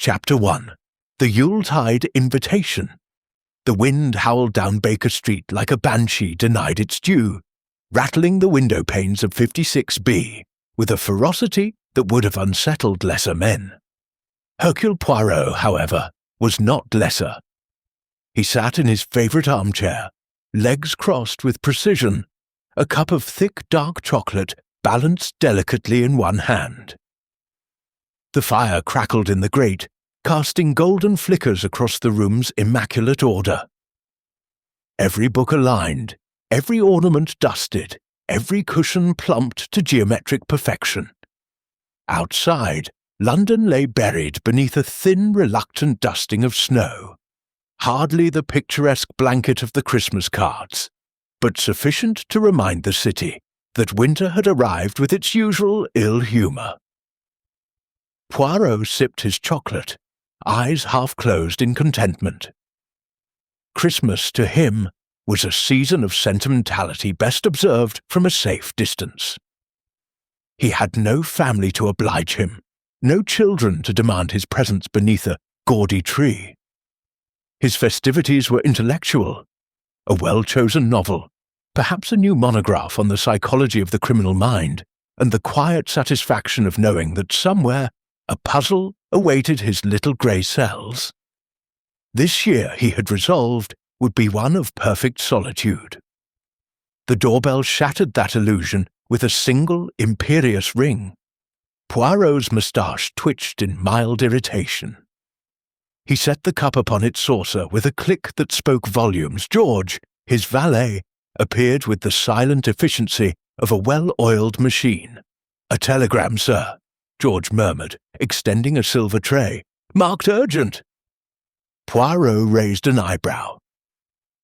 Chapter 1. The Yuletide Invitation. The wind howled down Baker Street like a banshee denied its due, rattling the window panes of 56B with a ferocity that would have unsettled lesser men. Hercule Poirot, however, was not lesser. He sat in his favourite armchair, legs crossed with precision, a cup of thick dark chocolate balanced delicately in one hand. The fire crackled in the grate, casting golden flickers across the room's immaculate order. Every book aligned, every ornament dusted, every cushion plumped to geometric perfection. Outside, London lay buried beneath a thin, reluctant dusting of snow, hardly the picturesque blanket of the Christmas cards, but sufficient to remind the city that winter had arrived with its usual ill humour. Poirot sipped his chocolate, eyes half-closed in contentment. Christmas, to him, was a season of sentimentality best observed from a safe distance. He had no family to oblige him, no children to demand his presence beneath a gaudy tree. His festivities were intellectual, a well-chosen novel, perhaps a new monograph on the psychology of the criminal mind, and the quiet satisfaction of knowing that somewhere a puzzle awaited his little grey cells. This year, he had resolved, would be one of perfect solitude. The doorbell shattered that illusion with a single imperious ring. Poirot's moustache twitched in mild irritation. He set the cup upon its saucer with a click that spoke volumes. George, his valet, appeared with the silent efficiency of a well-oiled machine. "A telegram, sir," George murmured, extending a silver tray. "Marked urgent." Poirot raised an eyebrow.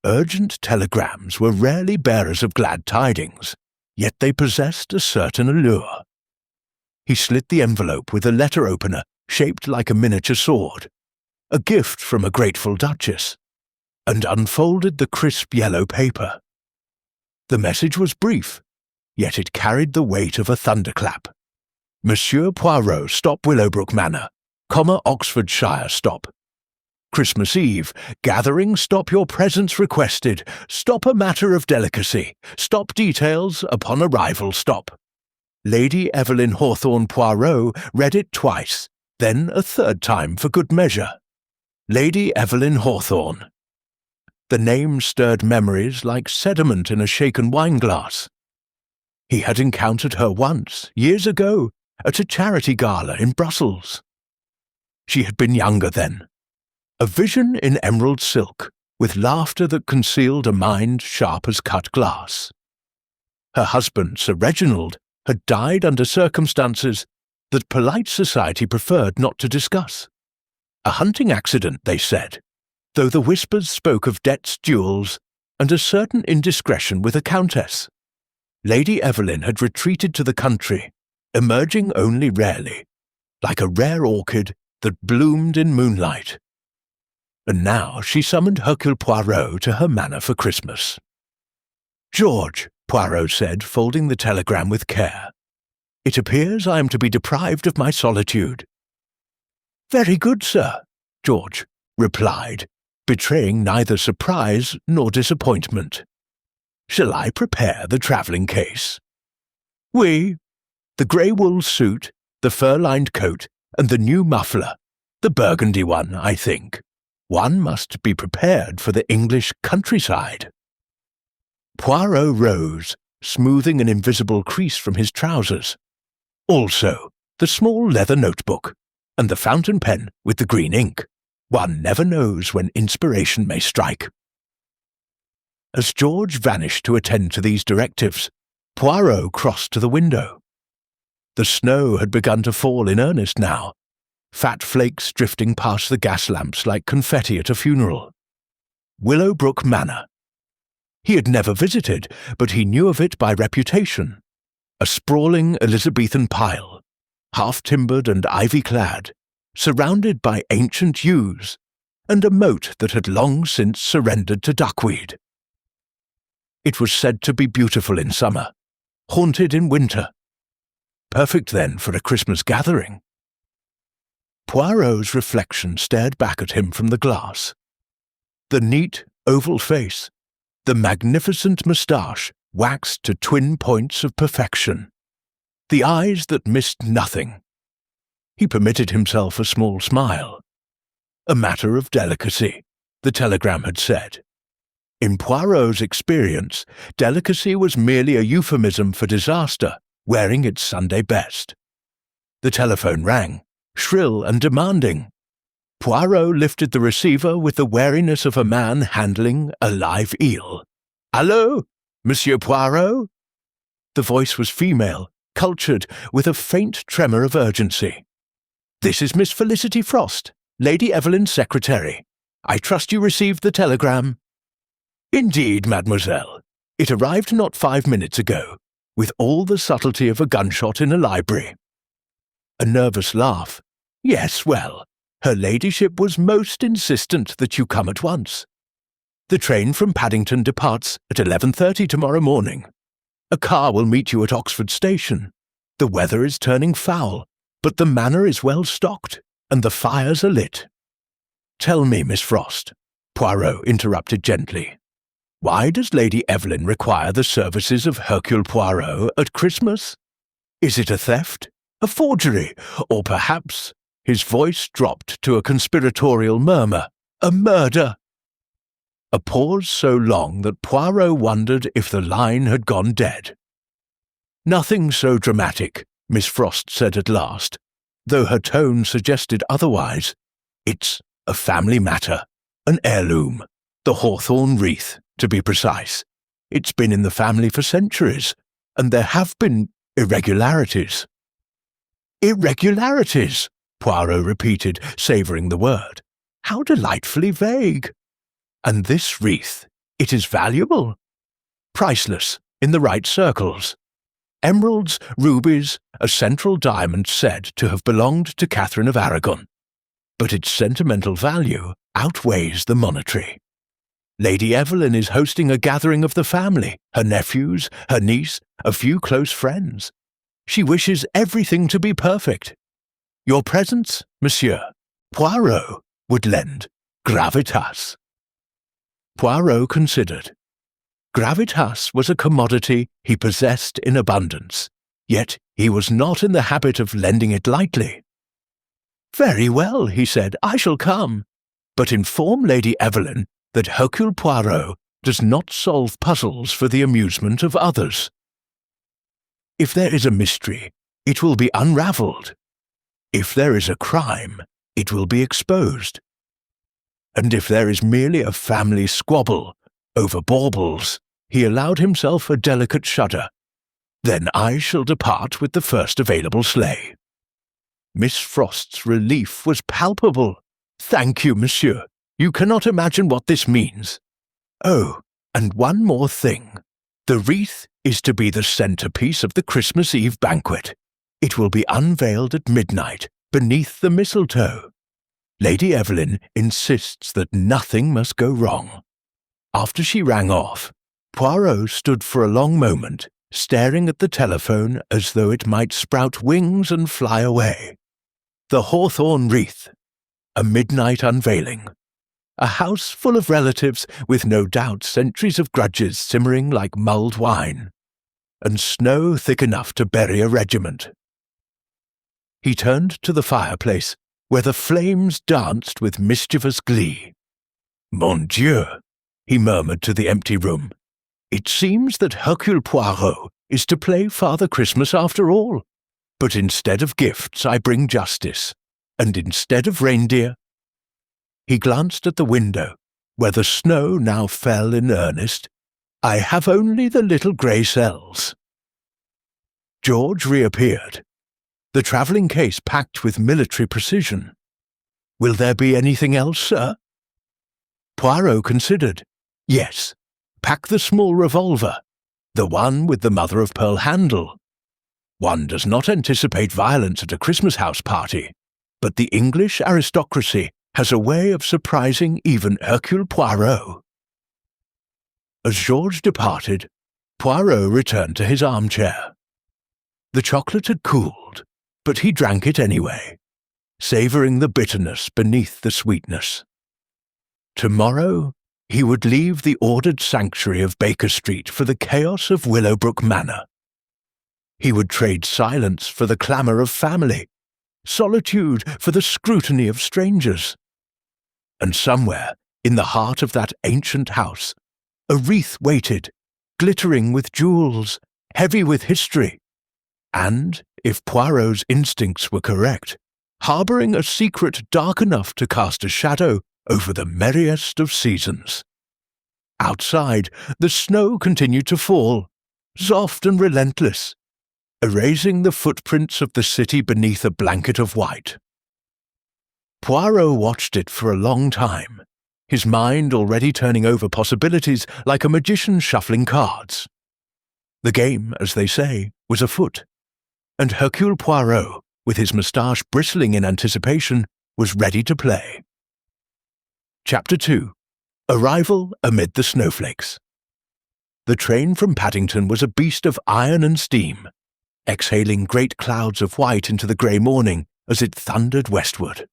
Urgent telegrams were rarely bearers of glad tidings, yet they possessed a certain allure. He slit the envelope with a letter opener shaped like a miniature sword, a gift from a grateful duchess, and unfolded the crisp yellow paper. The message was brief, yet it carried the weight of a thunderclap. Monsieur Poirot, stop Willowbrook Manor, Oxfordshire, stop. Christmas Eve, gathering, stop your presence requested, stop a matter of delicacy, stop details, upon arrival, stop. Lady Evelyn Hawthorne Poirot read it twice, then a third time for good measure. Lady Evelyn Hawthorne. The name stirred memories like sediment in a shaken wineglass. He had encountered her once, years ago, at a charity gala in Brussels. She had been younger then. A vision in emerald silk, with laughter that concealed a mind sharp as cut glass. Her husband, Sir Reginald, had died under circumstances that polite society preferred not to discuss. A hunting accident, they said, though the whispers spoke of debts, duels, and a certain indiscretion with a countess. Lady Evelyn had retreated to the country, emerging only rarely, like a rare orchid that bloomed in moonlight. And now she summoned Hercule Poirot to her manor for Christmas. "George," Poirot said, folding the telegram with care, "it appears I am to be deprived of my solitude." "Very good, sir," George replied, betraying neither surprise nor disappointment. "Shall I prepare the travelling case?" "Oui. The grey wool suit, the fur-lined coat, and the new muffler, the burgundy one, I think. One must be prepared for the English countryside." Poirot rose, smoothing an invisible crease from his trousers. "Also, the small leather notebook, and the fountain pen with the green ink. One never knows when inspiration may strike." As George vanished to attend to these directives, Poirot crossed to the window. The snow had begun to fall in earnest now, fat flakes drifting past the gas lamps like confetti at a funeral. Willowbrook Manor. He had never visited, but he knew of it by reputation. A sprawling Elizabethan pile, half-timbered and ivy-clad, surrounded by ancient yews, and a moat that had long since surrendered to duckweed. It was said to be beautiful in summer, haunted in winter. Perfect then for a Christmas gathering. Poirot's reflection stared back at him from the glass. The neat, oval face, the magnificent moustache waxed to twin points of perfection, the eyes that missed nothing. He permitted himself a small smile. A matter of delicacy, the telegram had said. In Poirot's experience, delicacy was merely a euphemism for disaster, wearing its Sunday best. The telephone rang, shrill and demanding. Poirot lifted the receiver with the wariness of a man handling a live eel. "Allô, Monsieur Poirot?" The voice was female, cultured, with a faint tremor of urgency. "This is Miss Felicity Frost, Lady Evelyn's secretary. I trust you received the telegram." "Indeed, mademoiselle. It arrived not 5 minutes ago, with all the subtlety of a gunshot in a library." A nervous laugh. "Yes, well, her ladyship was most insistent that you come at once. The train from Paddington departs at 11:30 tomorrow morning. A car will meet you at Oxford Station. The weather is turning foul, but the manor is well stocked, and the fires are lit." "Tell me, Miss Frost," Poirot interrupted gently, "why does Lady Evelyn require the services of Hercule Poirot at Christmas? Is it a theft, a forgery, or perhaps—" his voice dropped to a conspiratorial murmur, "a murder?" A pause so long that Poirot wondered if the line had gone dead. "Nothing so dramatic," Miss Frost said at last, though her tone suggested otherwise. "It's a family matter, an heirloom, the hawthorn wreath, to be precise. It's been in the family for centuries, and there have been irregularities." "Irregularities," Poirot repeated, savouring the word. "How delightfully vague. And this wreath, it is valuable? Priceless, in the right circles. Emeralds, rubies, a central diamond said to have belonged to Catherine of Aragon. But its sentimental value outweighs the monetary. Lady Evelyn is hosting a gathering of the family, her nephews, her niece, a few close friends. She wishes everything to be perfect. Your presence, monsieur, Poirot, would lend gravitas." Poirot considered. Gravitas was a commodity he possessed in abundance, yet he was not in the habit of lending it lightly. "Very well," he said, "I shall come. But inform Lady Evelyn that Hercule Poirot does not solve puzzles for the amusement of others. If there is a mystery, it will be unravelled. If there is a crime, it will be exposed. And if there is merely a family squabble over baubles," he allowed himself a delicate shudder, "then I shall depart with the first available sleigh." Miss Frost's relief was palpable. "Thank you, monsieur. You cannot imagine what this means. Oh, and one more thing. The wreath is to be the centrepiece of the Christmas Eve banquet. It will be unveiled at midnight, beneath the mistletoe. Lady Evelyn insists that nothing must go wrong." After she rang off, Poirot stood for a long moment, staring at the telephone as though it might sprout wings and fly away. The hawthorn wreath. A midnight unveiling. A house full of relatives with no doubt centuries of grudges simmering like mulled wine. And snow thick enough to bury a regiment. He turned to the fireplace, where the flames danced with mischievous glee. "Mon Dieu," he murmured to the empty room. "It seems that Hercule Poirot is to play Father Christmas after all. But instead of gifts I bring justice, and instead of reindeer—" He glanced at the window, where the snow now fell in earnest. "I have only the little grey cells." George reappeared, the travelling case packed with military precision. "Will there be anything else, sir?" Poirot considered. "Yes, pack the small revolver, the one with the mother-of-pearl handle. One does not anticipate violence at a Christmas house party, but the English aristocracy has a way of surprising even Hercule Poirot." As Georges departed, Poirot returned to his armchair. The chocolate had cooled, but he drank it anyway. savouring the bitterness beneath the sweetness. Tomorrow he would leave the ordered sanctuary of Baker Street for the chaos of Willowbrook Manor. He would trade silence for the clamour of family, solitude for the scrutiny of strangers. And somewhere, in the heart of that ancient house, a wreath waited, glittering with jewels, heavy with history, and, if Poirot's instincts were correct, harbouring a secret dark enough to cast a shadow over the merriest of seasons. Outside, the snow continued to fall, soft and relentless, erasing the footprints of the city beneath a blanket of white. Poirot watched it for a long time, his mind already turning over possibilities like a magician shuffling cards. The game, as they say, was afoot, and Hercule Poirot, with his moustache bristling in anticipation, was ready to play. Chapter 2. Arrival amid the snowflakes. The train from Paddington was a beast of iron and steam, exhaling great clouds of white into the grey morning as it thundered westward.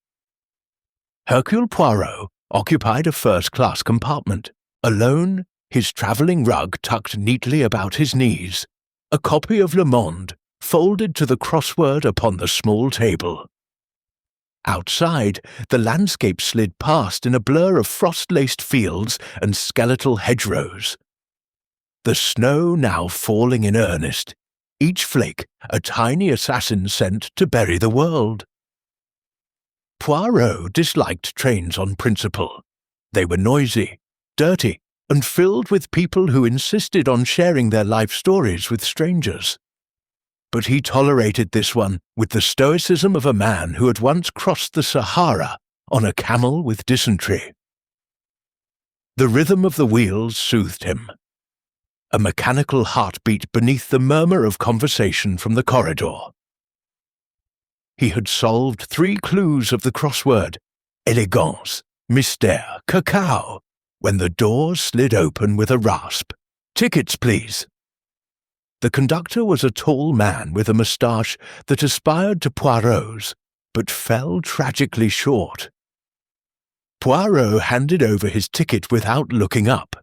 Hercule Poirot occupied a first-class compartment, alone, his travelling rug tucked neatly about his knees, a copy of Le Monde folded to the crossword upon the small table. Outside, the landscape slid past in a blur of frost-laced fields and skeletal hedgerows. The snow now falling in earnest, each flake a tiny assassin sent to bury the world. Poirot disliked trains on principle. They were noisy, dirty, and filled with people who insisted on sharing their life stories with strangers. But he tolerated this one with the stoicism of a man who had once crossed the Sahara on a camel with dysentery. The rhythm of the wheels soothed him. A mechanical heartbeat beneath the murmur of conversation from the corridor. He had solved 3 clues of the crossword, élégance, mystère, cacao, when the door slid open with a rasp. "Tickets, please." The conductor was a tall man with a moustache that aspired to Poirot's, but fell tragically short. Poirot handed over his ticket without looking up.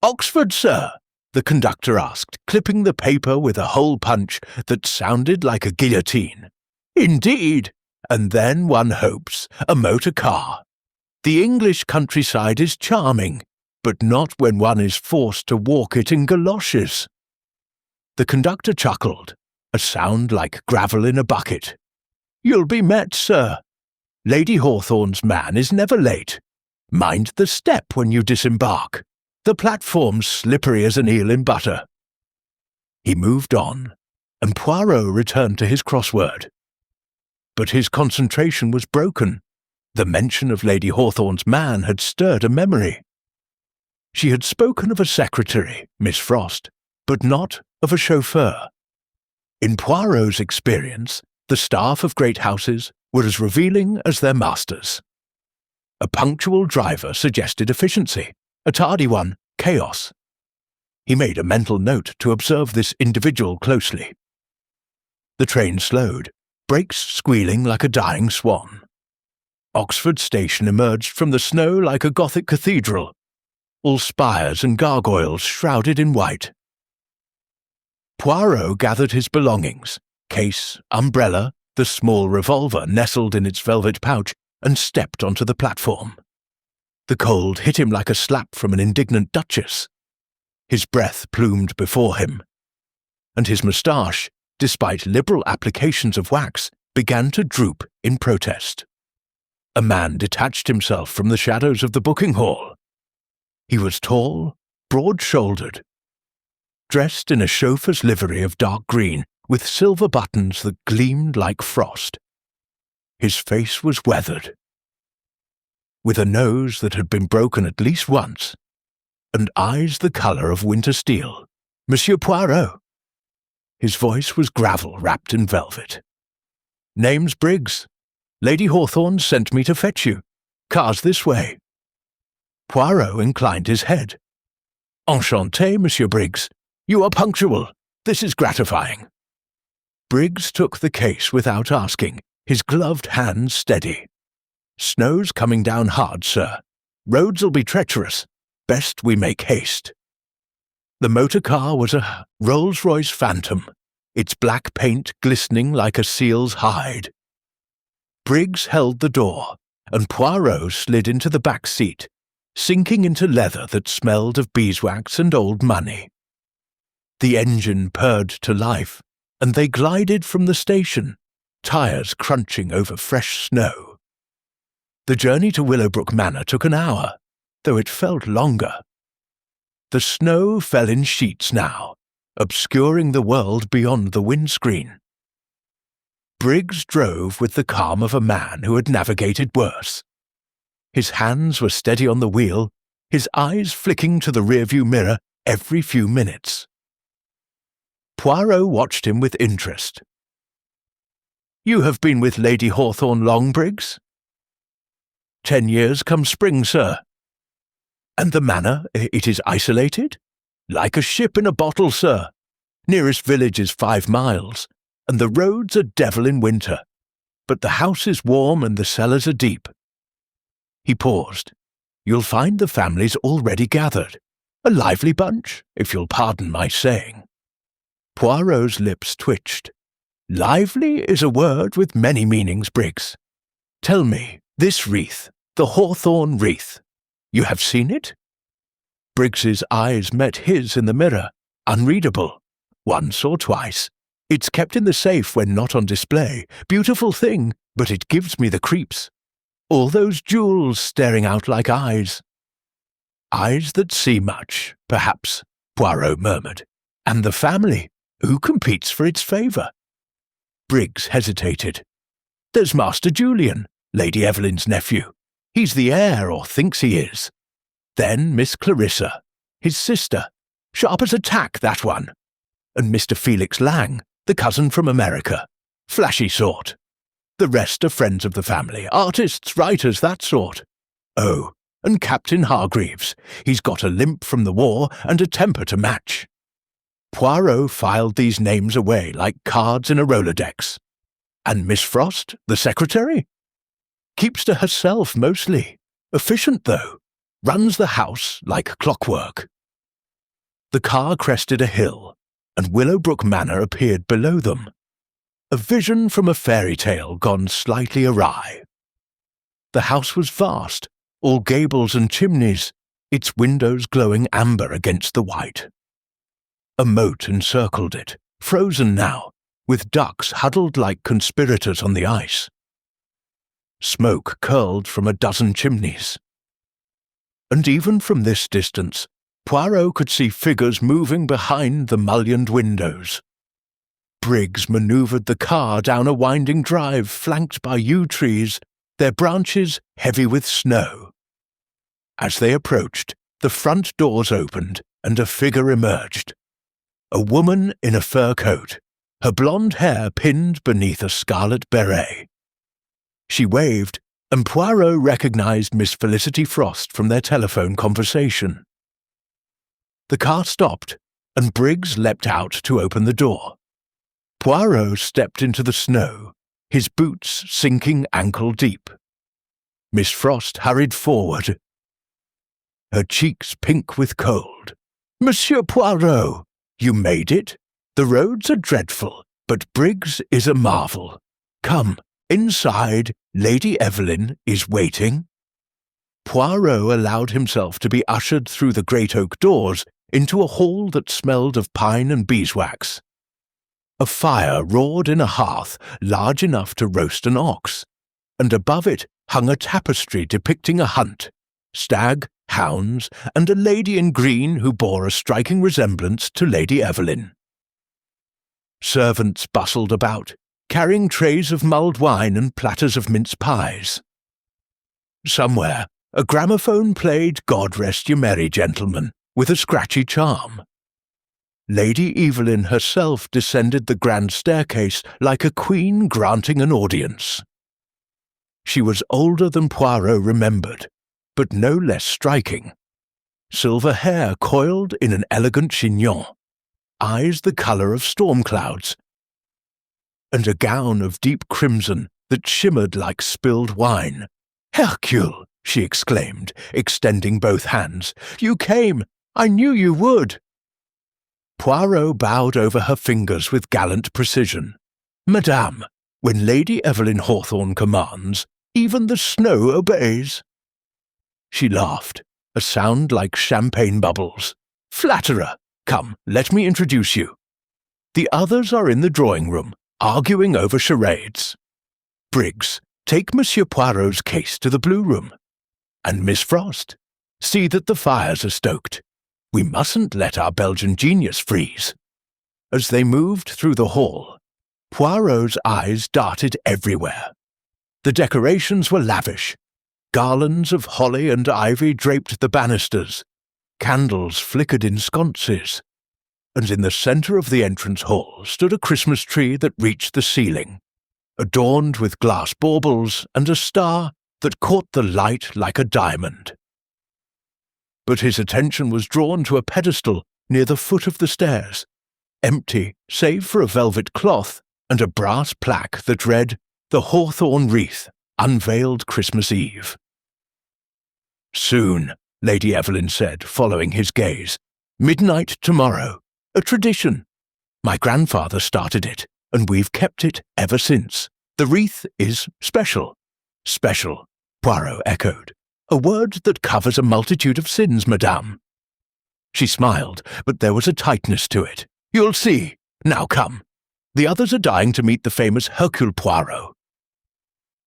"Oxford, sir?" the conductor asked, clipping the paper with a hole punch that sounded like a guillotine. "Indeed, and then one hopes, a motor car. The English countryside is charming, but not when one is forced to walk it in galoshes." The conductor chuckled, a sound like gravel in a bucket. "You'll be met, sir. Lady Hawthorne's man is never late. Mind the step when you disembark. The platform's slippery as an eel in butter." He moved on, and Poirot returned to his crossword. But his concentration was broken. The mention of Lady Hawthorne's man had stirred a memory. She had spoken of a secretary, Miss Frost, but not of a chauffeur. In Poirot's experience, the staff of great houses were as revealing as their masters. A punctual driver suggested efficiency, a tardy one, chaos. He made a mental note to observe this individual closely. The train slowed, brakes squealing like a dying swan. Oxford Station emerged from the snow like a Gothic cathedral, all spires and gargoyles shrouded in white. Poirot gathered his belongings, case, umbrella, the small revolver nestled in its velvet pouch, and stepped onto the platform. The cold hit him like a slap from an indignant duchess. His breath plumed before him, and his moustache, despite liberal applications of wax, began to droop in protest. A man detached himself from the shadows of the booking hall. He was tall, broad-shouldered, dressed in a chauffeur's livery of dark green with silver buttons that gleamed like frost. His face was weathered, with a nose that had been broken at least once, and eyes the colour of winter steel. "Monsieur Poirot." His voice was gravel wrapped in velvet. "Name's Briggs. Lady Hawthorne sent me to fetch you. Car's this way." Poirot inclined his head. "Enchanté, Monsieur Briggs. You are punctual. This is gratifying." Briggs took the case without asking, his gloved hands steady. "Snow's coming down hard, sir. Roads'll be treacherous. Best we make haste." The motor car was a Rolls-Royce Phantom, its black paint glistening like a seal's hide. Briggs held the door, and Poirot slid into the back seat, sinking into leather that smelled of beeswax and old money. The engine purred to life, and they glided from the station, tires crunching over fresh snow. The journey to Willowbrook Manor took an hour, though it felt longer. The snow fell in sheets now, obscuring the world beyond the windscreen. Briggs drove with the calm of a man who had navigated worse. His hands were steady on the wheel, his eyes flicking to the rearview mirror every few minutes. Poirot watched him with interest. "You have been with Lady Hawthorne long, Briggs?" 10 years come spring, sir." "And the manor, it is isolated?" "Like a ship in a bottle, sir. Nearest village is 5 miles, and the roads are devil in winter. But the house is warm and the cellars are deep." He paused. "You'll find the families already gathered. A lively bunch, if you'll pardon my saying." Poirot's lips twitched. "Lively is a word with many meanings, Briggs. Tell me, this wreath, the Hawthorne wreath, you have seen it?" Briggs's eyes met his in the mirror, unreadable. "Once or twice. It's kept in the safe when not on display. Beautiful thing, but it gives me the creeps. All those jewels staring out like eyes." "Eyes that see much, perhaps," Poirot murmured. "And the family, who competes for its favour?" Briggs hesitated. "There's Master Julian, Lady Evelyn's nephew. He's the heir, or thinks he is. Then Miss Clarissa, his sister, sharp as a tack, that one. And Mr. Felix Lang, the cousin from America, flashy sort. The rest are friends of the family, artists, writers, that sort. Oh, and Captain Hargreaves, he's got a limp from the war and a temper to match." Poirot filed these names away like cards in a Rolodex. "And Miss Frost, the secretary?" "Keeps to herself mostly. Efficient, though. Runs the house like clockwork." The car crested a hill, and Willowbrook Manor appeared below them. A vision from a fairy tale gone slightly awry. The house was vast, all gables and chimneys, its windows glowing amber against the white. A moat encircled it, frozen now, with ducks huddled like conspirators on the ice. Smoke curled from a dozen chimneys. And even from this distance, Poirot could see figures moving behind the mullioned windows. Briggs manoeuvred the car down a winding drive flanked by yew trees, their branches heavy with snow. As they approached, the front doors opened and a figure emerged. A woman in a fur coat, her blonde hair pinned beneath a scarlet beret. She waved, and Poirot recognized Miss Felicity Frost from their telephone conversation. The car stopped, and Briggs leapt out to open the door. Poirot stepped into the snow, his boots sinking ankle-deep. Miss Frost hurried forward, her cheeks pink with cold. "Monsieur Poirot, you made it? The roads are dreadful, but Briggs is a marvel. Come, inside, Lady Evelyn is waiting." Poirot allowed himself to be ushered through the great oak doors into a hall that smelled of pine and beeswax. A fire roared in a hearth large enough to roast an ox, and above it hung a tapestry depicting a hunt, stag, hounds, and a lady in green who bore a striking resemblance to Lady Evelyn. Servants bustled about, carrying trays of mulled wine and platters of mince pies. Somewhere, a gramophone played "God Rest You Merry Gentlemen" with a scratchy charm. Lady Evelyn herself descended the grand staircase like a queen granting an audience. She was older than Poirot remembered, but no less striking. Silver hair coiled in an elegant chignon, eyes the colour of storm clouds, and a gown of deep crimson that shimmered like spilled wine. "Hercule!" she exclaimed, extending both hands. "You came! I knew you would!" Poirot bowed over her fingers with gallant precision. "Madame, when Lady Evelyn Hawthorne commands, even the snow obeys." She laughed, a sound like champagne bubbles. "Flatterer! Come, let me introduce you. The others are in the drawing-room, arguing over charades. Briggs, take Monsieur Poirot's case to the blue room. And Miss Frost, see that the fires are stoked. We mustn't let our Belgian genius freeze." As they moved through the hall, Poirot's eyes darted everywhere. The decorations were lavish. Garlands of holly and ivy draped the banisters. Candles flickered in sconces. And in the centre of the entrance hall stood a Christmas tree that reached the ceiling, adorned with glass baubles and a star that caught the light like a diamond. But his attention was drawn to a pedestal near the foot of the stairs, empty save for a velvet cloth and a brass plaque that read, "The Hawthorne Wreath, unveiled Christmas Eve." "Soon," Lady Evelyn said, following his gaze. "Midnight tomorrow. A tradition. My grandfather started it, and we've kept it ever since. The wreath is special." "Special," Poirot echoed. "A word that covers a multitude of sins, madame." She smiled, but there was a tightness to it. "You'll see. Now come. The others are dying to meet the famous Hercule Poirot."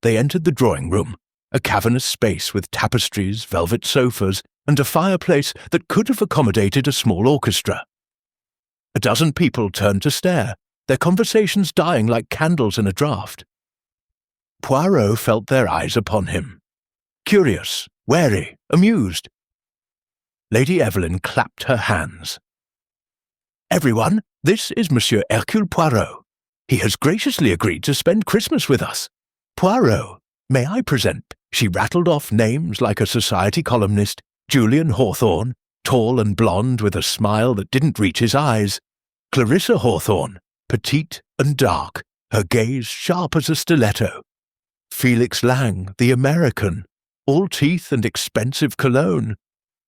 They entered the drawing-room, a cavernous space with tapestries, velvet sofas, and a fireplace that could have accommodated a small orchestra. A dozen people turned to stare, their conversations dying like candles in a draught. Poirot felt their eyes upon him. Curious, wary, amused. Lady Evelyn clapped her hands. "Everyone, this is Monsieur Hercule Poirot. He has graciously agreed to spend Christmas with us. Poirot, may I present?" She rattled off names like a society columnist. Julian Hawthorne, tall and blonde with a smile that didn't reach his eyes. Clarissa Hawthorne, petite and dark, her gaze sharp as a stiletto. Felix Lang, the American, all teeth and expensive cologne.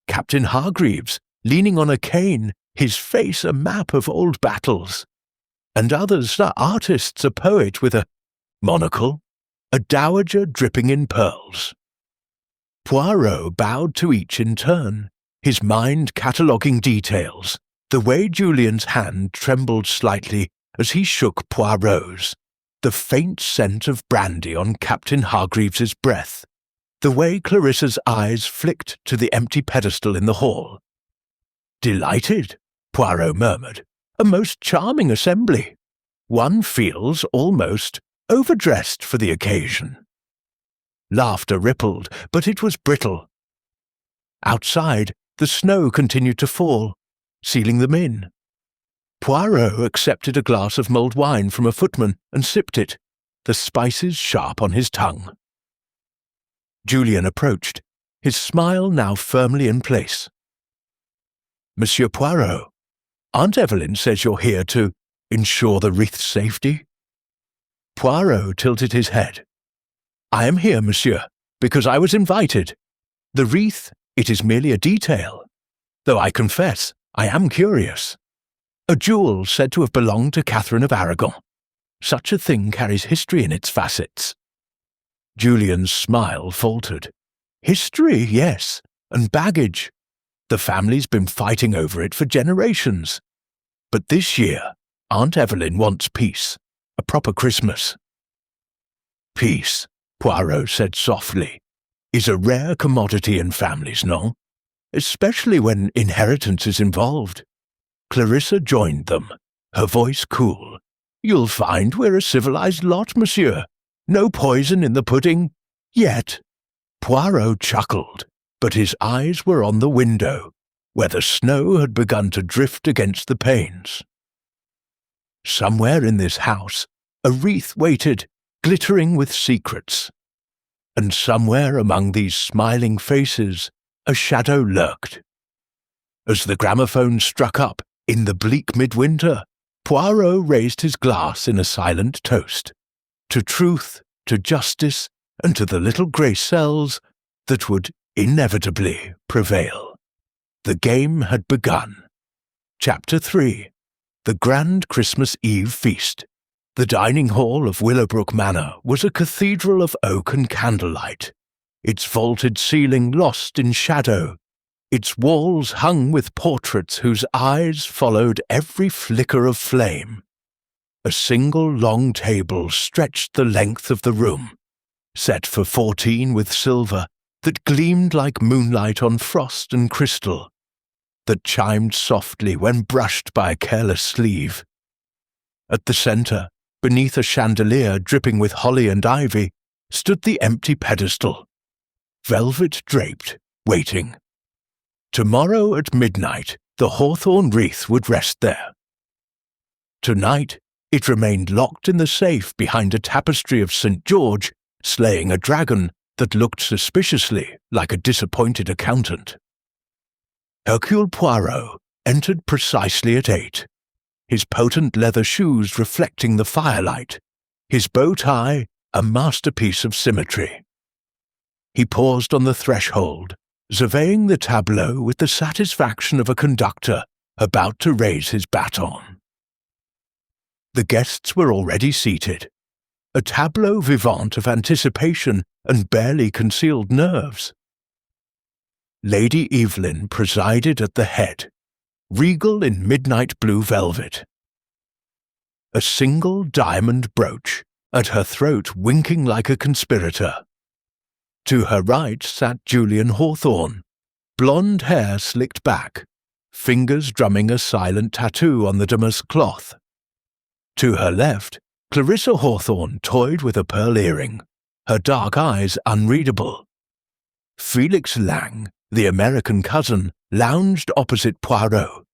Captain Hargreaves, leaning on a cane, his face a map of old battles. And others are artists, a poet with a monocle, a dowager dripping in pearls. Poirot bowed to each in turn, his mind cataloguing details, the way Julian's hand trembled slightly as he shook Poirot's, the faint scent of brandy on Captain Hargreaves's breath, the way Clarissa's eyes flicked to the empty pedestal in the hall. "Delighted," Poirot murmured. "A most charming assembly. One feels almost overdressed for the occasion." Laughter rippled, but it was brittle. Outside, the snow continued to fall, sealing them in. Poirot accepted a glass of mulled wine from a footman and sipped it, the spices sharp on his tongue. Julian approached, his smile now firmly in place. "Monsieur Poirot, Aunt Evelyn says you're here to ensure the wreath's safety?" Poirot tilted his head. "I am here, monsieur, because I was invited. The wreath, it is merely a detail, though I confess I am curious. A jewel said to have belonged to Catherine of Aragon. Such a thing carries history in its facets." Julian's smile faltered. "History, yes, and baggage. The family's been fighting over it for generations. But this year, Aunt Evelyn wants peace, a proper Christmas." "Peace," Poirot said softly, "is a rare commodity in families, no? Especially when inheritance is involved." Clarissa joined them, her voice cool. "You'll find we're a civilized lot, monsieur. No poison in the pudding, yet." Poirot chuckled, but his eyes were on the window, where the snow had begun to drift against the panes. Somewhere in this house, a wreath waited, glittering with secrets. And somewhere among these smiling faces, a shadow lurked. As the gramophone struck up, in the bleak midwinter, Poirot raised his glass in a silent toast. To truth to justice, and to the little grey cells that would inevitably prevail. The game had begun. Chapter 3. The Grand Christmas Eve Feast. The dining hall of Willowbrook Manor was a cathedral of oak and candlelight, its vaulted ceiling lost in shadow, its walls hung with portraits whose eyes followed every flicker of flame. A single long table stretched the length of the room, set for 14 with silver that gleamed like moonlight on frost and crystal, that chimed softly when brushed by a careless sleeve. At the centre, beneath a chandelier dripping with holly and ivy, stood the empty pedestal, velvet draped, waiting. Tomorrow at midnight, the hawthorn wreath would rest there. Tonight, it remained locked in the safe behind a tapestry of St. George slaying a dragon that looked suspiciously like a disappointed accountant. Hercule Poirot entered precisely at 8, his potent leather shoes reflecting the firelight, his bow tie a masterpiece of symmetry. He paused on the threshold, surveying the tableau with the satisfaction of a conductor about to raise his baton. The guests were already seated, a tableau vivant of anticipation and barely concealed nerves. Lady Evelyn presided at the head, regal in midnight blue velvet. A single diamond brooch, at her throat winking like a conspirator. To her right sat Julian Hawthorne, blonde hair slicked back, fingers drumming a silent tattoo on the damask cloth. To her left, Clarissa Hawthorne toyed with a pearl earring, her dark eyes unreadable. Felix Lang, the American cousin, lounged opposite Poirot,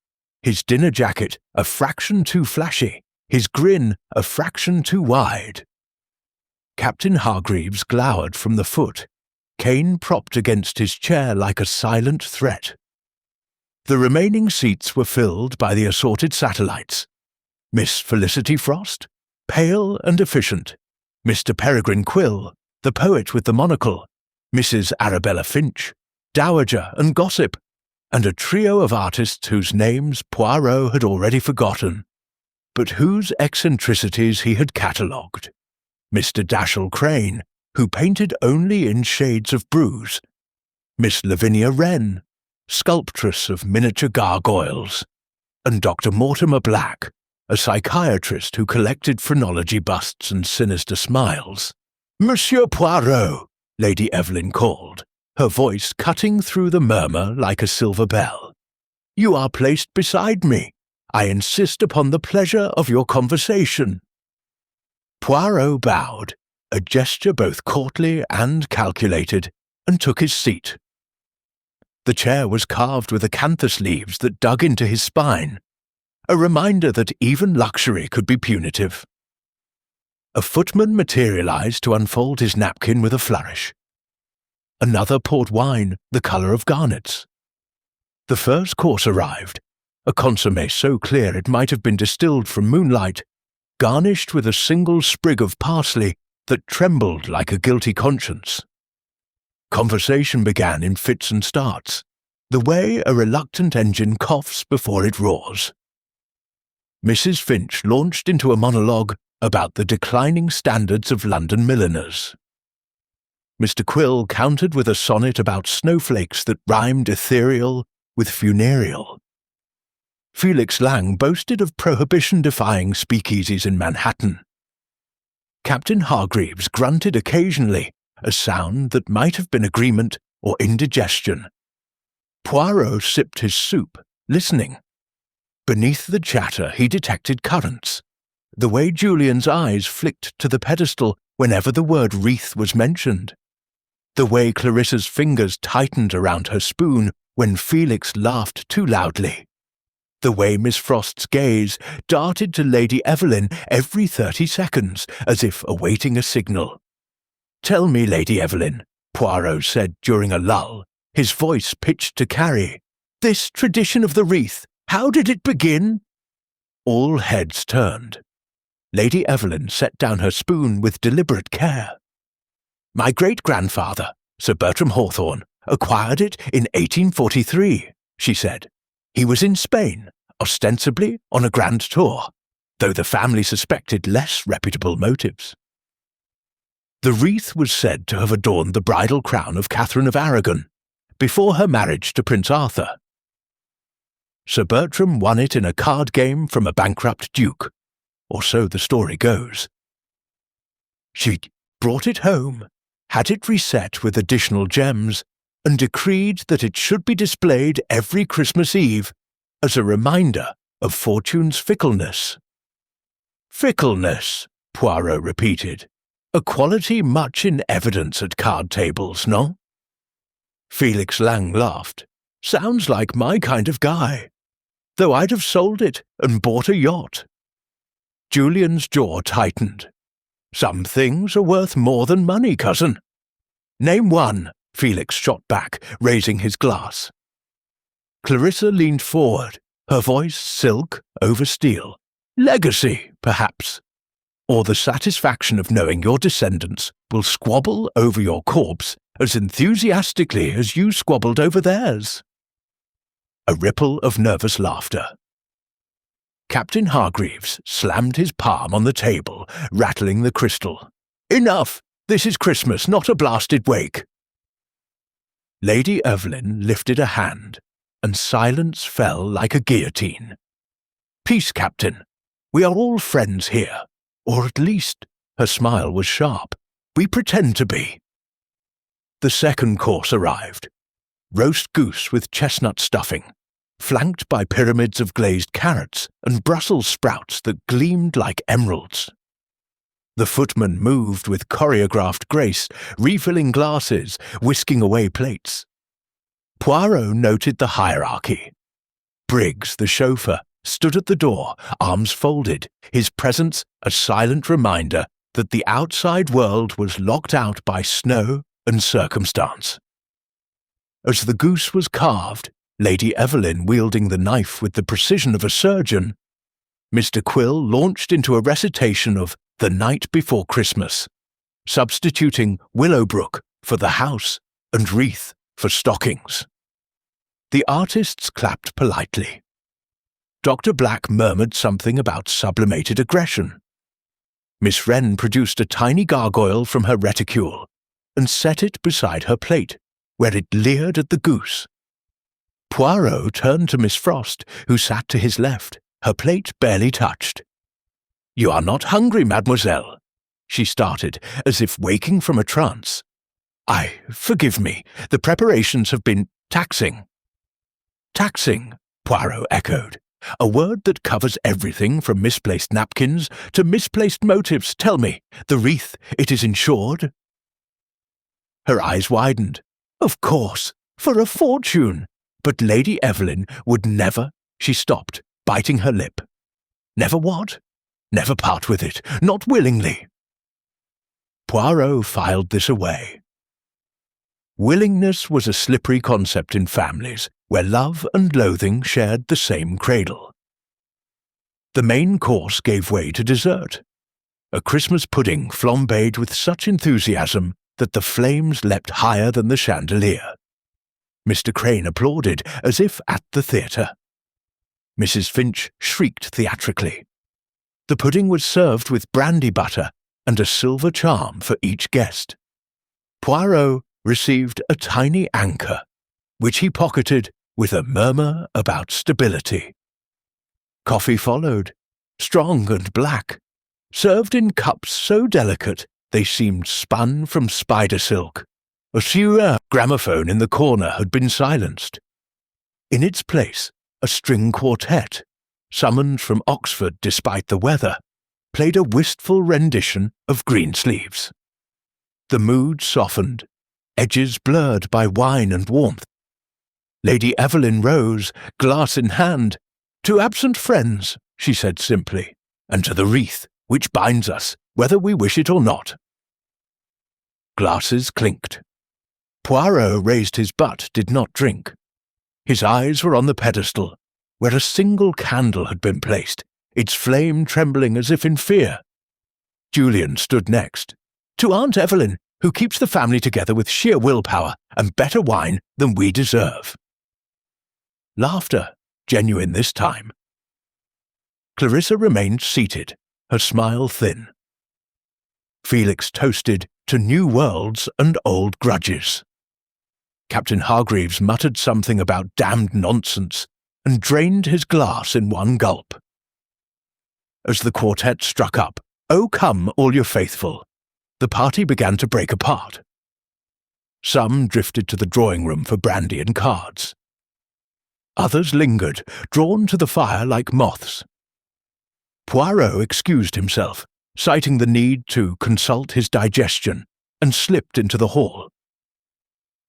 his dinner jacket a fraction too flashy, his grin a fraction too wide. Captain Hargreaves glowered from the foot, cane propped against his chair like a silent threat. The remaining seats were filled by the assorted satellites. Miss Felicity Frost, pale and efficient, Mr. Peregrine Quill, the poet with the monocle, Mrs. Arabella Finch, dowager and gossip, and a trio of artists whose names Poirot had already forgotten, but whose eccentricities he had catalogued. Mr. Dashiell Crane, who painted only in shades of bruise, Miss Lavinia Wren, sculptress of miniature gargoyles, and Dr. Mortimer Black, a psychiatrist who collected phrenology busts and sinister smiles. "Monsieur Poirot," Lady Evelyn called, her voice cutting through the murmur like a silver bell. "You are placed beside me. I insist upon the pleasure of your conversation." Poirot bowed, a gesture both courtly and calculated, and took his seat. The chair was carved with acanthus leaves that dug into his spine, a reminder that even luxury could be punitive. A footman materialized to unfold his napkin with a flourish. Another poured wine the colour of garnets. The first course arrived, a consommé so clear it might have been distilled from moonlight, garnished with a single sprig of parsley that trembled like a guilty conscience. Conversation began in fits and starts, the way a reluctant engine coughs before it roars. Mrs. Finch launched into a monologue about the declining standards of London milliners. Mr. Quill countered with a sonnet about snowflakes that rhymed ethereal with funereal. Felix Lang boasted of prohibition-defying speakeasies in Manhattan. Captain Hargreaves grunted occasionally, a sound that might have been agreement or indigestion. Poirot sipped his soup, listening. Beneath the chatter he detected currents, the way Julian's eyes flicked to the pedestal whenever the word wreath was mentioned, the way Clarissa's fingers tightened around her spoon when Felix laughed too loudly, the way Miss Frost's gaze darted to Lady Evelyn every 30 seconds, as if awaiting a signal. "Tell me, Lady Evelyn," Poirot said during a lull, his voice pitched to carry, "this tradition of the wreath, how did it begin?" All heads turned. Lady Evelyn set down her spoon with deliberate care. My great-grandfather, Sir Bertram Hawthorne, acquired it in 1843, she said. He was in Spain, ostensibly on a grand tour, though the family suspected less reputable motives. The wreath was said to have adorned the bridal crown of Catherine of Aragon, before her marriage to Prince Arthur. Sir Bertram won it in a card game from a bankrupt duke, or so the story goes. She brought it home, had it reset with additional gems, and decreed that it should be displayed every Christmas Eve as a reminder of fortune's fickleness. Fickleness, Poirot repeated, a quality much in evidence at card tables, no? Felix Lang laughed. Sounds like my kind of guy, though I'd have sold it and bought a yacht. Julian's jaw tightened. Some things are worth more than money, cousin. Name one, Felix shot back, raising his glass. Clarissa leaned forward, her voice silk over steel. Legacy, perhaps. Or the satisfaction of knowing your descendants will squabble over your corpse as enthusiastically as you squabbled over theirs. A ripple of nervous laughter. Captain Hargreaves slammed his palm on the table, rattling the crystal. Enough! This is Christmas, not a blasted wake. Lady Evelyn lifted a hand, and silence fell like a guillotine. Peace, Captain. We are all friends here, or at least, her smile was sharp, we pretend to be. The second course arrived. Roast goose with chestnut stuffing, flanked by pyramids of glazed carrots and Brussels sprouts that gleamed like emeralds. The footman moved with choreographed grace, refilling glasses, whisking away plates. Poirot noted the hierarchy. Briggs, the chauffeur, stood at the door, arms folded, his presence a silent reminder that the outside world was locked out by snow and circumstance. As the goose was carved, Lady Evelyn wielding the knife with the precision of a surgeon, Mr. Quill launched into a recitation of The Night Before Christmas, substituting Willowbrook for the house and Wreath for stockings. The artists clapped politely. Dr. Black murmured something about sublimated aggression. Miss Wren produced a tiny gargoyle from her reticule and set it beside her plate, where it leered at the goose. Poirot turned to Miss Frost, who sat to his left, her plate barely touched. "You are not hungry, mademoiselle," she started, as if waking from a trance. Forgive me, the preparations have been taxing." "Taxing," Poirot echoed. "A word that covers everything from misplaced napkins to misplaced motives. Tell me, the wreath, it is insured?" Her eyes widened. "Of course, for a fortune. But Lady Evelyn would never—" She stopped, biting her lip. "Never what?" "Never part with it, not willingly." Poirot filed this away. Willingness was a slippery concept in families where love and loathing shared the same cradle. The main course gave way to dessert. A Christmas pudding flambéed with such enthusiasm that the flames leapt higher than the chandelier. Mr. Crane applauded as if at the theatre. Mrs. Finch shrieked theatrically. The pudding was served with brandy butter and a silver charm for each guest. Poirot received a tiny anchor, which he pocketed with a murmur about stability. Coffee followed, strong and black, served in cups so delicate they seemed spun from spider silk. A Sueur gramophone in the corner had been silenced. In its place, a string quartet, summoned from Oxford despite the weather, played a wistful rendition of Greensleeves. The mood softened, edges blurred by wine and warmth. Lady Evelyn rose, glass in hand. "To absent friends," she said simply, "and to the wreath, which binds us, whether we wish it or not." Glasses clinked. Poirot raised his butt, did not drink. His eyes were on the pedestal, where a single candle had been placed, its flame trembling as if in fear. Julian stood next. "To Aunt Evelyn, who keeps the family together with sheer willpower and better wine than we deserve." Laughter, genuine this time. Clarissa remained seated, her smile thin. Felix toasted to new worlds and old grudges. Captain Hargreaves muttered something about damned nonsense and drained his glass in one gulp. As the quartet struck up, "O come, all you faithful," the party began to break apart. Some drifted to the drawing-room for brandy and cards. Others lingered, drawn to the fire like moths. Poirot excused himself, citing the need to consult his digestion, and slipped into the hall.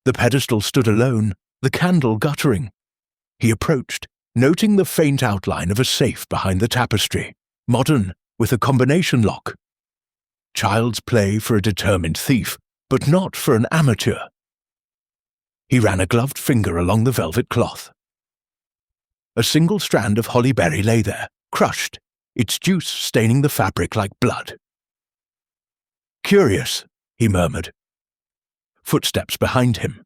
The pedestal stood alone, the candle guttering. He approached, noting the faint outline of a safe behind the tapestry, modern, with a combination lock. Child's play for a determined thief, but not for an amateur. He ran a gloved finger along the velvet cloth. A single strand of holly berry lay there, crushed, its juice staining the fabric like blood. "Curious," he murmured. Footsteps behind him.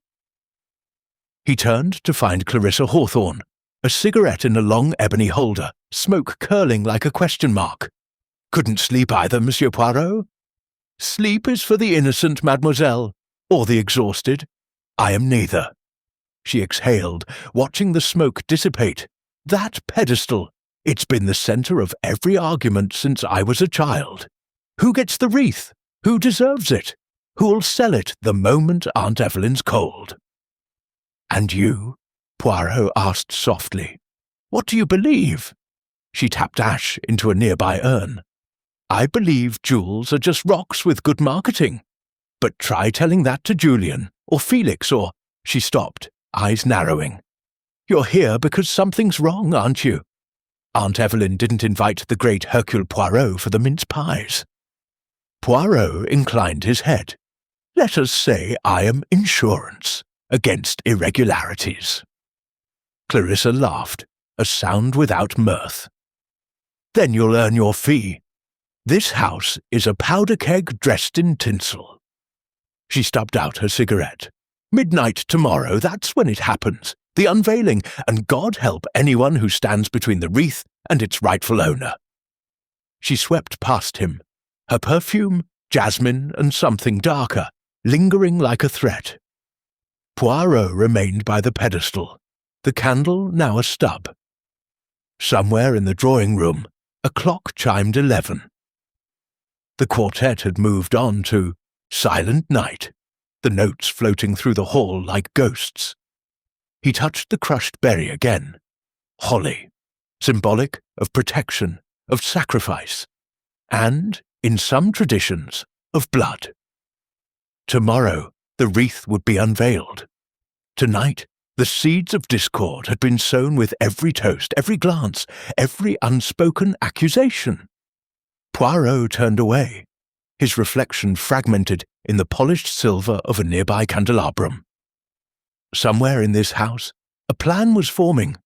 He turned to find Clarissa Hawthorne, a cigarette in a long ebony holder, smoke curling like a question mark. "Couldn't sleep either, Monsieur Poirot?" "Sleep is for the innocent, mademoiselle, or the exhausted. I am neither." She exhaled, watching the smoke dissipate. "That pedestal! It's been the centre of every argument since I was a child. Who gets the wreath? Who deserves it? Who'll sell it the moment Aunt Evelyn's cold?" "And you?" Poirot asked softly. "What do you believe?" She tapped ash into a nearby urn. "I believe jewels are just rocks with good marketing. But try telling that to Julian, or Felix, or—" She stopped, eyes narrowing. "You're here because something's wrong, aren't you? Aunt Evelyn didn't invite the great Hercule Poirot for the mince pies." Poirot inclined his head. "Let us say I am insurance against irregularities." Clarissa laughed, a sound without mirth. "Then you'll earn your fee. This house is a powder keg dressed in tinsel." She stubbed out her cigarette. "Midnight tomorrow, that's when it happens. The unveiling, and God help anyone who stands between the wreath and its rightful owner." She swept past him, her perfume, jasmine and something darker, lingering like a threat. Poirot remained by the pedestal, the candle now a stub. Somewhere in the drawing-room, a clock chimed 11. The quartet had moved on to Silent Night, the notes floating through the hall like ghosts. He touched the crushed berry again. Holly, symbolic of protection, of sacrifice, and, in some traditions, of blood. Tomorrow, the wreath would be unveiled. Tonight, the seeds of discord had been sown with every toast, every glance, every unspoken accusation. Poirot turned away, his reflection fragmented in the polished silver of a nearby candelabrum. Somewhere in this house, a plan was forming,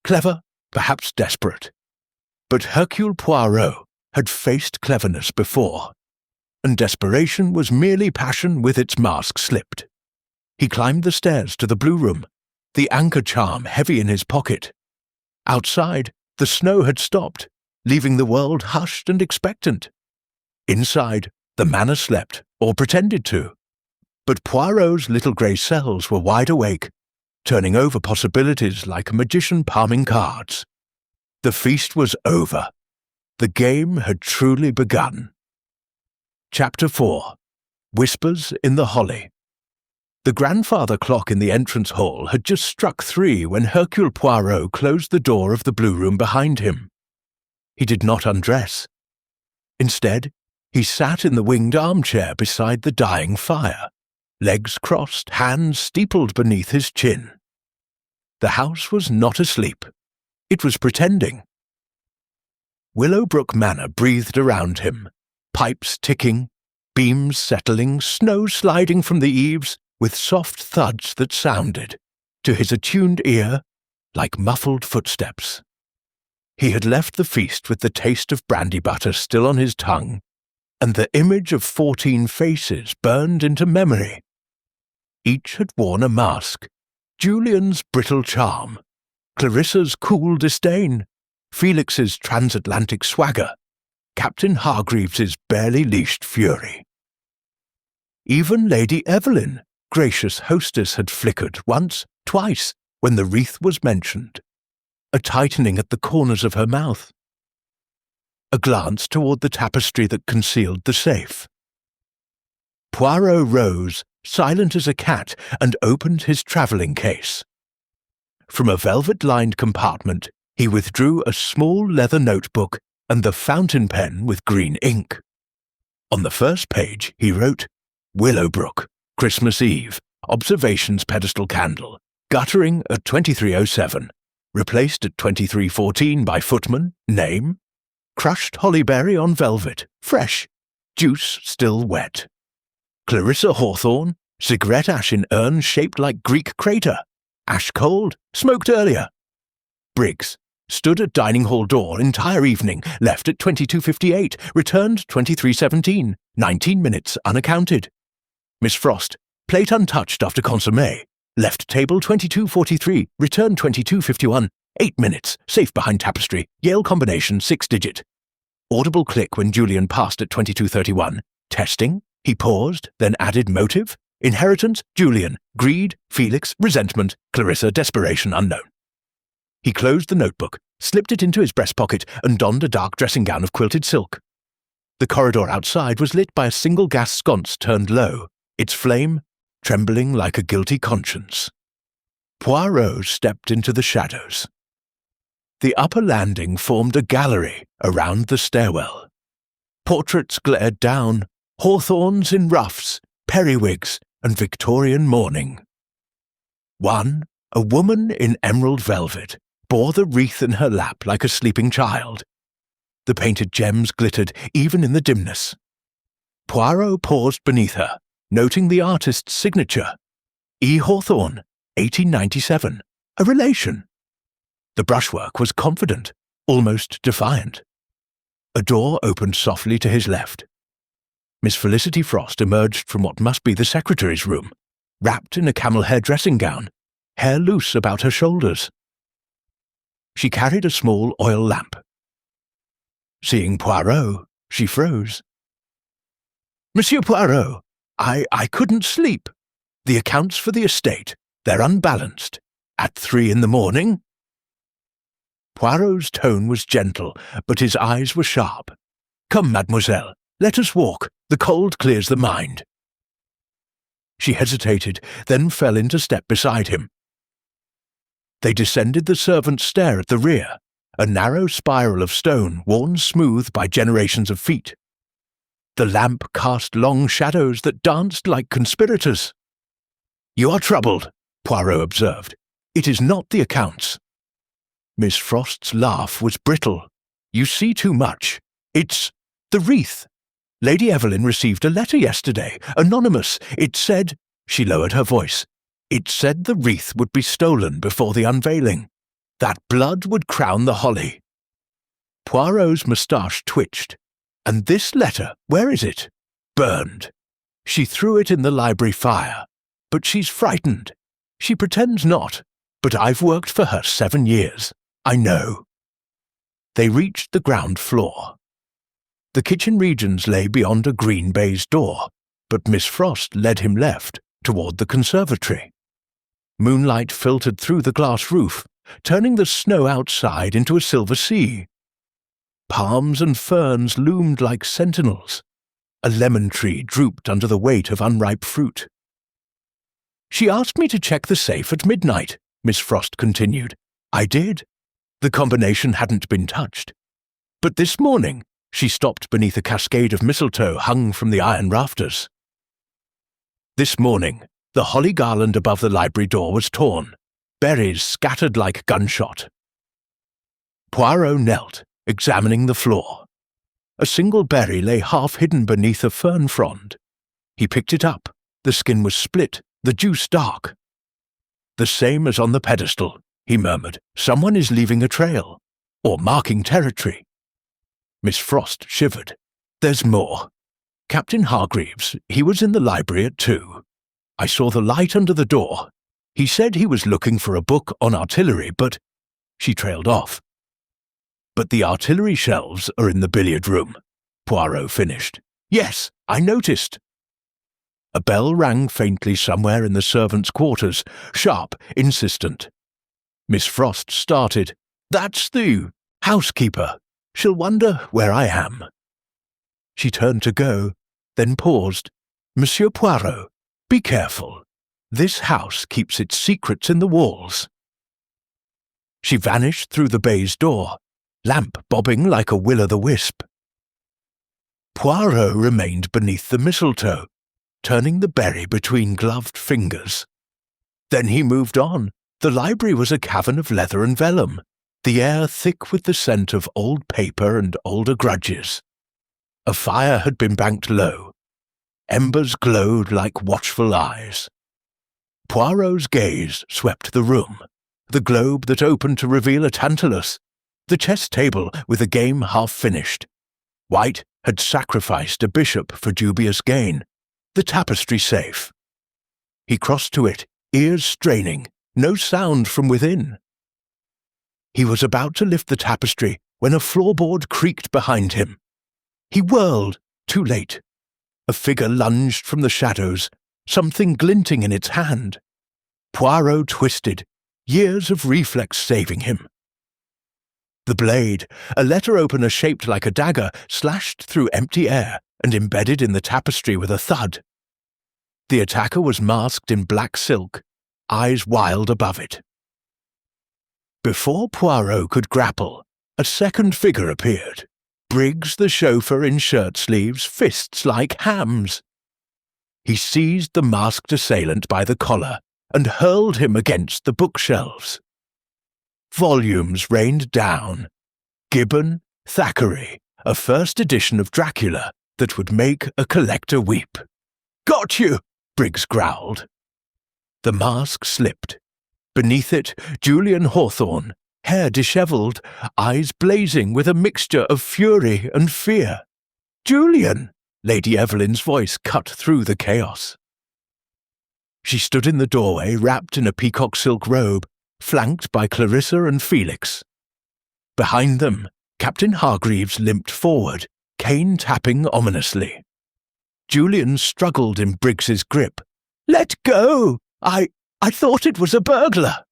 clever, perhaps desperate. But Hercule Poirot had faced cleverness before, and desperation was merely passion with its mask slipped. He climbed the stairs to the blue room, the anchor charm heavy in his pocket. Outside, the snow had stopped, leaving the world hushed and expectant. Inside, the manor slept, or pretended to. But Poirot's little grey cells were wide awake, turning over possibilities like a magician palming cards. The feast was over. The game had truly begun. Chapter 4. Whispers in the Holly. The grandfather clock in the entrance hall had just struck 3 when Hercule Poirot closed the door of the blue room behind him. He did not undress. Instead, he sat in the winged armchair beside the dying fire, legs crossed, hands steepled beneath his chin. The house was not asleep. It was pretending. Willowbrook Manor breathed around him, pipes ticking, beams settling, snow sliding from the eaves with soft thuds that sounded, to his attuned ear, like muffled footsteps. He had left the feast with the taste of brandy butter still on his tongue, and the image of 14 faces burned into memory. Each had worn a mask: Julian's brittle charm, Clarissa's cool disdain, Felix's transatlantic swagger, Captain Hargreaves's barely leashed fury. Even Lady Evelyn, gracious hostess, had flickered once, twice, when the wreath was mentioned, a tightening at the corners of her mouth, a glance toward the tapestry that concealed the safe. Poirot rose, silent as a cat, and opened his travelling case. From a velvet-lined compartment, he withdrew a small leather notebook and the fountain pen with green ink. On the first page he wrote, "Willowbrook, Christmas Eve, observations pedestal candle, guttering at 2307, replaced at 2314 by footman, name, crushed hollyberry on velvet, fresh, juice still wet. Clarissa Hawthorne, cigarette ash in urn shaped like Greek crater, ash cold, smoked earlier. Briggs, stood at dining hall door entire evening, left at 22:58, returned 23:17, 19 minutes unaccounted. Miss Frost, plate untouched after consommé, left table 22:43, returned 22:51, 8 minutes, safe behind tapestry, Yale combination 6-digit. Audible click when Julian passed at 22:31. Testing, he paused, then added motive, inheritance, Julian, greed, Felix, resentment, Clarissa, desperation unknown. He closed the notebook, slipped it into his breast pocket, and donned a dark dressing gown of quilted silk. The corridor outside was lit by a single gas sconce turned low, its flame trembling like a guilty conscience. Poirot stepped into the shadows. The upper landing formed a gallery around the stairwell. Portraits glared down, hawthorns in ruffs, periwigs, and Victorian mourning. One, a woman in emerald velvet, bore the wreath in her lap like a sleeping child. The painted gems glittered even in the dimness. Poirot paused beneath her, noting the artist's signature. E. Hawthorne, 1897, a relation. The brushwork was confident, almost defiant. A door opened softly to his left. Miss Felicity Frost emerged from what must be the secretary's room, wrapped in a camel-hair dressing gown, hair loose about her shoulders. She carried a small oil lamp. Seeing Poirot, she froze. "Monsieur Poirot, I couldn't sleep. The accounts for the estate, they're unbalanced. At 3 a.m. Poirot's tone was gentle, but his eyes were sharp. "Come, mademoiselle, let us walk. The cold clears the mind." She hesitated, then fell into step beside him. They descended the servants' stair at the rear, a narrow spiral of stone worn smooth by generations of feet. The lamp cast long shadows that danced like conspirators. "You are troubled," Poirot observed. "It is not the accounts." Miss Frost's laugh was brittle. "You see too much. It's the wreath. Lady Evelyn received a letter yesterday, anonymous. It said—" She lowered her voice. "It said the wreath would be stolen before the unveiling. That blood would crown the holly." Poirot's moustache twitched. "And this letter, where is it?" "Burned. She threw it in the library fire. But she's frightened. She pretends not. But I've worked for her 7 years. I know." They reached the ground floor. The kitchen regions lay beyond a green baize door, but Miss Frost led him left, toward the conservatory. Moonlight filtered through the glass roof, turning the snow outside into a silver sea. Palms and ferns loomed like sentinels. A lemon tree drooped under the weight of unripe fruit. "She asked me to check the safe at midnight," Miss Frost continued. "I did. The combination hadn't been touched. But this morning, she stopped beneath a cascade of mistletoe hung from the iron rafters. This morning, the holly garland above the library door was torn, berries scattered like gunshot." Poirot knelt, examining the floor. A single berry lay half hidden beneath a fern frond. He picked it up. The skin was split, the juice dark. "The same as on the pedestal," he murmured. "Someone is leaving a trail, or marking territory." Miss Frost shivered. "There's more. Captain Hargreaves, he was in the library at 2. I saw the light under the door. He said he was looking for a book on artillery, but—" She trailed off. "But the artillery shelves are in the billiard room," Poirot finished. "Yes, I noticed." A bell rang faintly somewhere in the servants' quarters, sharp, insistent. Miss Frost started. "That's the housekeeper. She'll wonder where I am." She turned to go, then paused. "Monsieur Poirot, be careful. This house keeps its secrets in the walls." She vanished through the baize door, lamp bobbing like a will-o'-the-wisp. Poirot remained beneath the mistletoe, turning the berry between gloved fingers. Then he moved on. The library was a cavern of leather and vellum, the air thick with the scent of old paper and older grudges. A fire had been banked low. Embers glowed like watchful eyes. Poirot's gaze swept the room, the globe that opened to reveal a Tantalus, the chess table with a game half finished. White had sacrificed a bishop for dubious gain, the tapestry safe. He crossed to it, ears straining, no sound from within. He was about to lift the tapestry when a floorboard creaked behind him. He whirled, too late. A figure lunged from the shadows, something glinting in its hand. Poirot twisted, years of reflex saving him. The blade, a letter opener shaped like a dagger, slashed through empty air and embedded in the tapestry with a thud. The attacker was masked in black silk, eyes wild above it. Before Poirot could grapple, a second figure appeared. Briggs the chauffeur in shirt-sleeves, fists like hams. He seized the masked assailant by the collar and hurled him against the bookshelves. Volumes rained down. Gibbon, Thackeray, a first edition of Dracula that would make a collector weep. "Got you!" Briggs growled. The mask slipped. Beneath it, Julian Hawthorne, hair dishevelled, eyes blazing with a mixture of fury and fear. "Julian!" Lady Evelyn's voice cut through the chaos. She stood in the doorway wrapped in a peacock silk robe, flanked by Clarissa and Felix. Behind them, Captain Hargreaves limped forward, cane tapping ominously. Julian struggled in Briggs's grip. "Let go! I thought it was a burglar."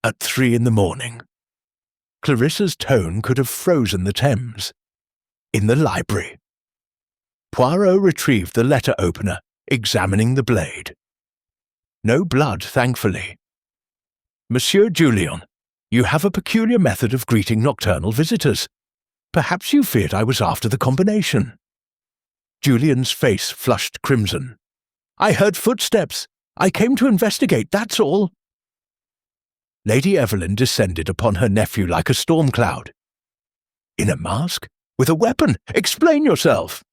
At 3 a.m. Clarissa's tone could have frozen the Thames. In the library. Poirot retrieved the letter opener, examining the blade. No blood, thankfully. "Monsieur Julian, you have a peculiar method of greeting nocturnal visitors. Perhaps you feared I was after the combination." Julian's face flushed crimson. "I heard footsteps. I came to investigate, that's all." Lady Evelyn descended upon her nephew like a storm cloud. "In a mask? With a weapon? Explain yourself!"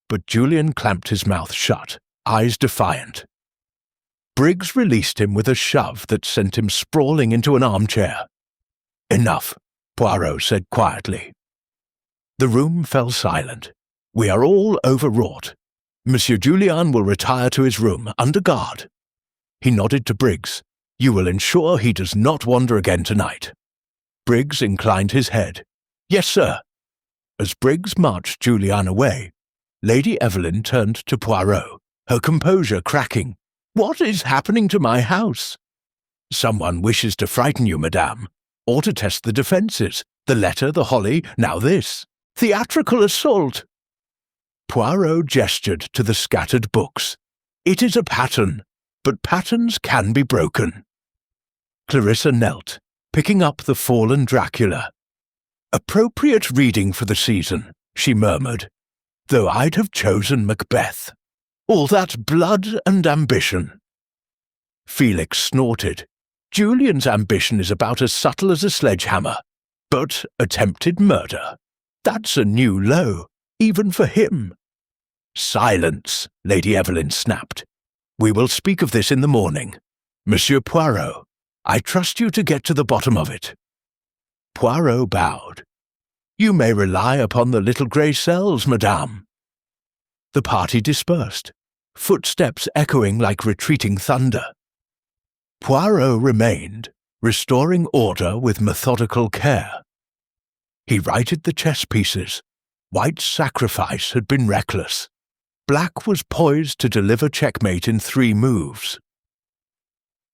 But Julian clamped his mouth shut, eyes defiant. Briggs released him with a shove that sent him sprawling into an armchair. "Enough," Poirot said quietly. The room fell silent. "We are all overwrought. Monsieur Julian will retire to his room, under guard." He nodded to Briggs. "You will ensure he does not wander again tonight." Briggs inclined his head. "Yes, sir." As Briggs marched Julian away, Lady Evelyn turned to Poirot, her composure cracking. "What is happening to my house?" "Someone wishes to frighten you, madame, or to test the defences. The letter, the holly, now this. Theatrical assault." Poirot gestured to the scattered books. "It is a pattern, but patterns can be broken." Clarissa knelt, picking up the fallen Dracula. "Appropriate reading for the season," she murmured, "though I'd have chosen Macbeth. All that blood and ambition." Felix snorted. "Julian's ambition is about as subtle as a sledgehammer. But attempted murder. That's a new low, even for him." "Silence," Lady Evelyn snapped. "We will speak of this in the morning. Monsieur Poirot, I trust you to get to the bottom of it." Poirot bowed. "You may rely upon the little grey cells, madame." The party dispersed, footsteps echoing like retreating thunder. Poirot remained, restoring order with methodical care. He righted the chess pieces. White's sacrifice had been reckless. Black was poised to deliver checkmate in 3 moves.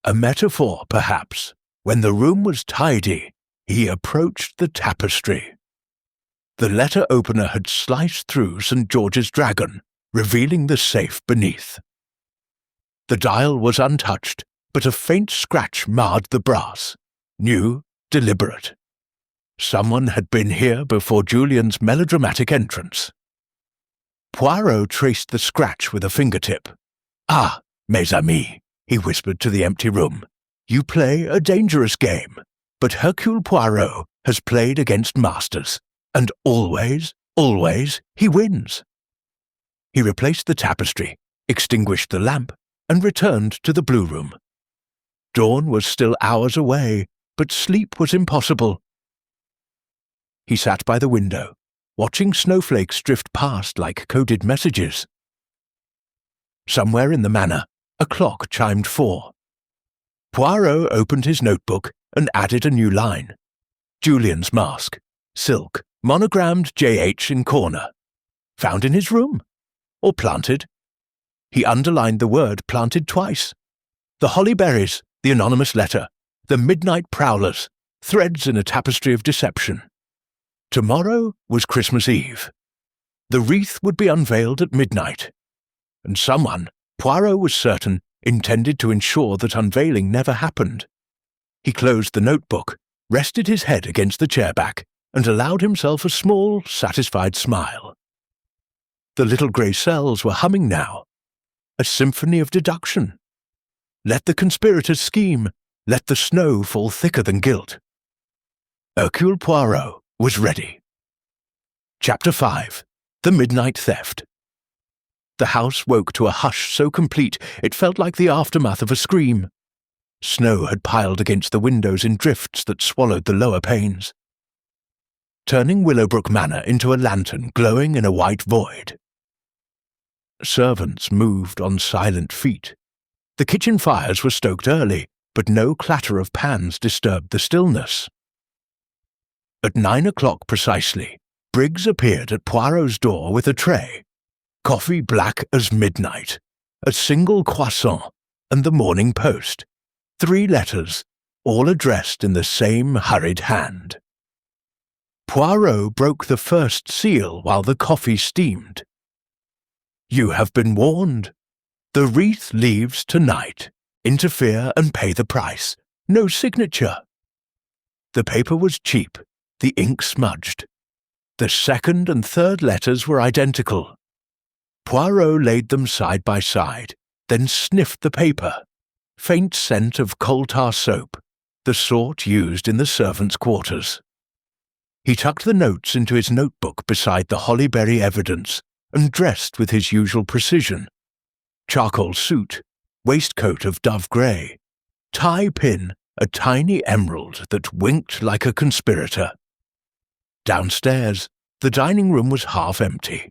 A metaphor, perhaps. When the room was tidy, he approached the tapestry. The letter opener had sliced through St. George's dragon, revealing the safe beneath. The dial was untouched, but a faint scratch marred the brass. New, deliberate. Someone had been here before Julian's melodramatic entrance. Poirot traced the scratch with a fingertip. "Ah, mes amis," he whispered to the empty room. "You play a dangerous game, but Hercule Poirot has played against masters, and always, always he wins." He replaced the tapestry, extinguished the lamp, and returned to the blue room. Dawn was still hours away, but sleep was impossible. He sat by the window, watching snowflakes drift past like coded messages. Somewhere in the manor, a clock chimed 4. Poirot opened his notebook and added a new line. Julian's mask, silk, monogrammed JH in corner. Found in his room. Or planted. He underlined the word planted twice. The holly berries, the anonymous letter, the midnight prowlers, threads in a tapestry of deception. Tomorrow was Christmas Eve. The wreath would be unveiled at midnight. And someone, Poirot was certain, intended to ensure that unveiling never happened. He closed the notebook, rested his head against the chairback, and allowed himself a small, satisfied smile. The little grey cells were humming now. A symphony of deduction. Let the conspirators scheme. Let the snow fall thicker than guilt. Hercule Poirot was ready. Chapter 5. The Midnight Theft. The house woke to a hush so complete it felt like the aftermath of a scream. Snow had piled against the windows in drifts that swallowed the lower panes, turning Willowbrook Manor into a lantern glowing in a white void. Servants moved on silent feet. The kitchen fires were stoked early, but no clatter of pans disturbed the stillness. At 9 o'clock precisely, Briggs appeared at Poirot's door with a tray. Coffee black as midnight, a single croissant, and the Morning Post. 3 letters, all addressed in the same hurried hand. Poirot broke the first seal while the coffee steamed. "You have been warned. The wreath leaves tonight. Interfere and pay the price. No signature." The paper was cheap, the ink smudged. The second and third letters were identical. Poirot laid them side by side, then sniffed the paper. Faint scent of coal tar soap, the sort used in the servants' quarters. He tucked the notes into his notebook beside the hollyberry evidence and dressed with his usual precision. Charcoal suit, waistcoat of dove grey, tie pin, a tiny emerald that winked like a conspirator. Downstairs, the dining room was half empty.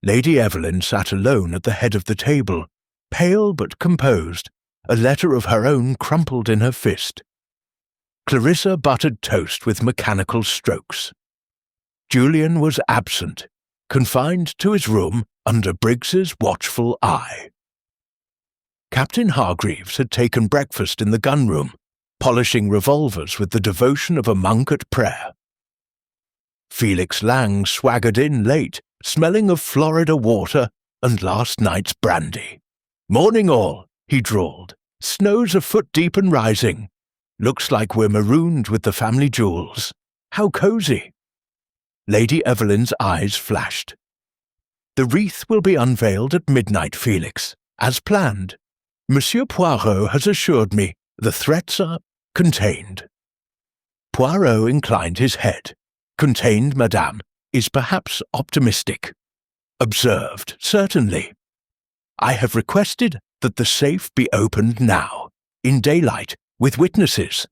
Lady Evelyn sat alone at the head of the table, pale but composed, a letter of her own crumpled in her fist. Clarissa buttered toast with mechanical strokes. Julian was absent, confined to his room under Briggs's watchful eye. Captain Hargreaves had taken breakfast in the gun-room, polishing revolvers with the devotion of a monk at prayer. Felix Lang swaggered in late, smelling of Florida water and last night's brandy. "Morning all," he drawled. "Snow's a foot deep and rising. Looks like we're marooned with the family jewels. How cosy." Lady Evelyn's eyes flashed. "The wreath will be unveiled at midnight, Felix, as planned. Monsieur Poirot has assured me the threats are contained." Poirot inclined his head. "Contained, madame, is perhaps optimistic. Observed, certainly. I have requested that the safe be opened now, in daylight, with witnesses.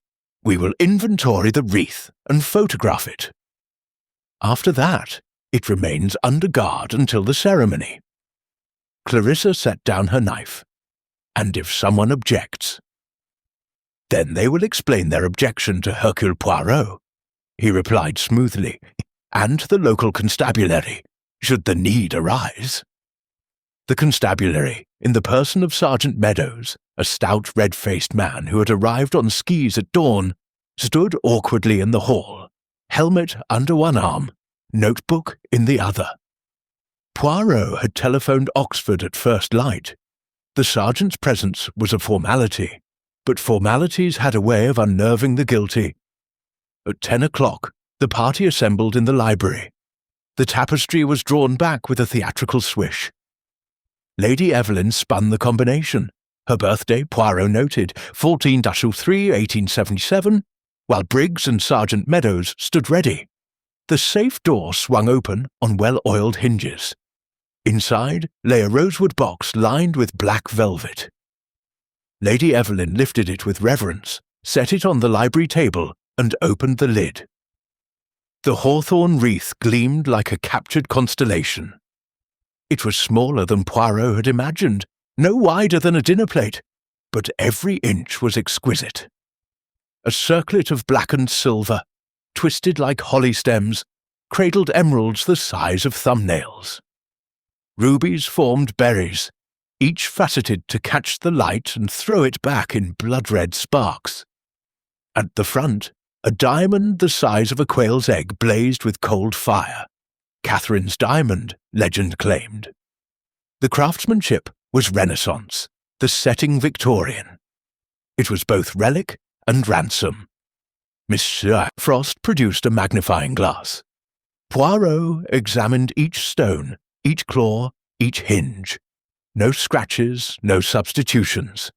We will inventory the wreath and photograph it. After that, it remains under guard until the ceremony. Clarissa set down her knife. "And if someone objects?" "Then they will explain their objection to Hercule Poirot," he replied smoothly, "and the local constabulary, should the need arise." The constabulary, in the person of Sergeant Meadows, a stout red-faced man who had arrived on skis at dawn, stood awkwardly in the hall, helmet under one arm, notebook in the other. Poirot had telephoned Oxford at first light. The sergeant's presence was a formality, but formalities had a way of unnerving the guilty. At 10 o'clock, the party assembled in the library. The tapestry was drawn back with a theatrical swish. Lady Evelyn spun the combination. Her birthday, Poirot noted, 14-03, 1877, while Briggs and Sergeant Meadows stood ready. The safe door swung open on well-oiled hinges. Inside lay a rosewood box lined with black velvet. Lady Evelyn lifted it with reverence, set it on the library table, and opened the lid. The hawthorn wreath gleamed like a captured constellation. It was smaller than Poirot had imagined, no wider than a dinner plate, but every inch was exquisite. A circlet of blackened silver, twisted like holly stems, cradled emeralds the size of thumbnails. Rubies formed berries, each faceted to catch the light and throw it back in blood-red sparks. At the front, a diamond the size of a quail's egg blazed with cold fire. Catherine's diamond, legend claimed. The craftsmanship was Renaissance, the setting Victorian. It was both relic and ransom. Monsieur Frost produced a magnifying glass. Poirot examined each stone, each claw, each hinge. No scratches, no substitutions.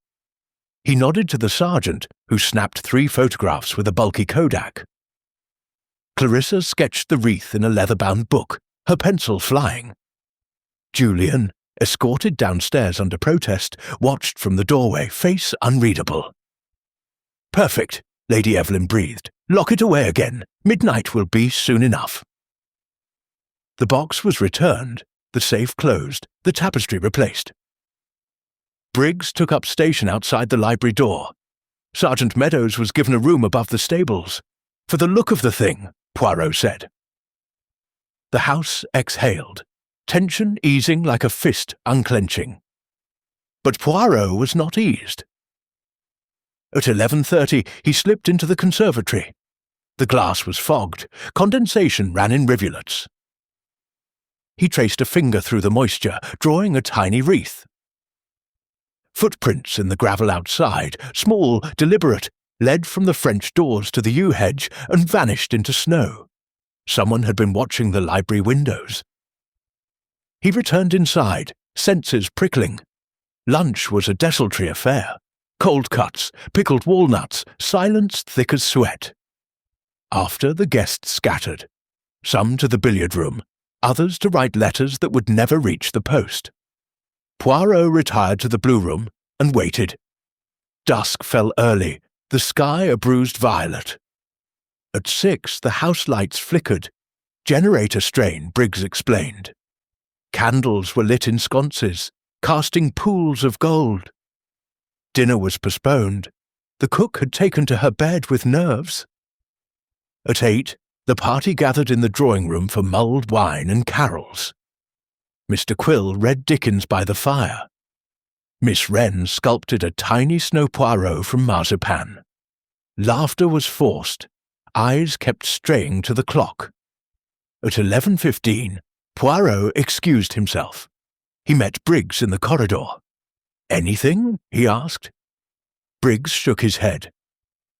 He nodded to the sergeant, who snapped 3 photographs with a bulky Kodak. Clarissa sketched the wreath in a leather-bound book, her pencil flying. Julian, escorted downstairs under protest, watched from the doorway, face unreadable. "Perfect," Lady Evelyn breathed. "Lock it away again. Midnight will be soon enough." The box was returned, the safe closed, the tapestry replaced. Briggs took up station outside the library door. Sergeant Meadows was given a room above the stables. "For the look of the thing," Poirot said. The house exhaled, tension easing like a fist unclenching. But Poirot was not eased. At 11:30 he slipped into the conservatory. The glass was fogged, condensation ran in rivulets. He traced a finger through the moisture, drawing a tiny wreath. Footprints in the gravel outside, small, deliberate, led from the French doors to the yew hedge and vanished into snow. Someone had been watching the library windows. He returned inside, senses prickling. Lunch was a desultory affair. Cold cuts, pickled walnuts, silence thick as sweat. After, the guests scattered, some to the billiard room, others to write letters that would never reach the post. Poirot retired to the blue room and waited. Dusk fell early, the sky a bruised violet. At 6 the house lights flickered. Generator strain, Briggs explained. Candles were lit in sconces, casting pools of gold. Dinner was postponed. The cook had taken to her bed with nerves. At 8, the party gathered in the drawing room for mulled wine and carols. Mr. Quill read Dickens by the fire. Miss Wren sculpted a tiny snow Poirot from marzipan. Laughter was forced. Eyes kept straying to the clock. At 11:15, Poirot excused himself. He met Briggs in the corridor. "Anything?" he asked. Briggs shook his head.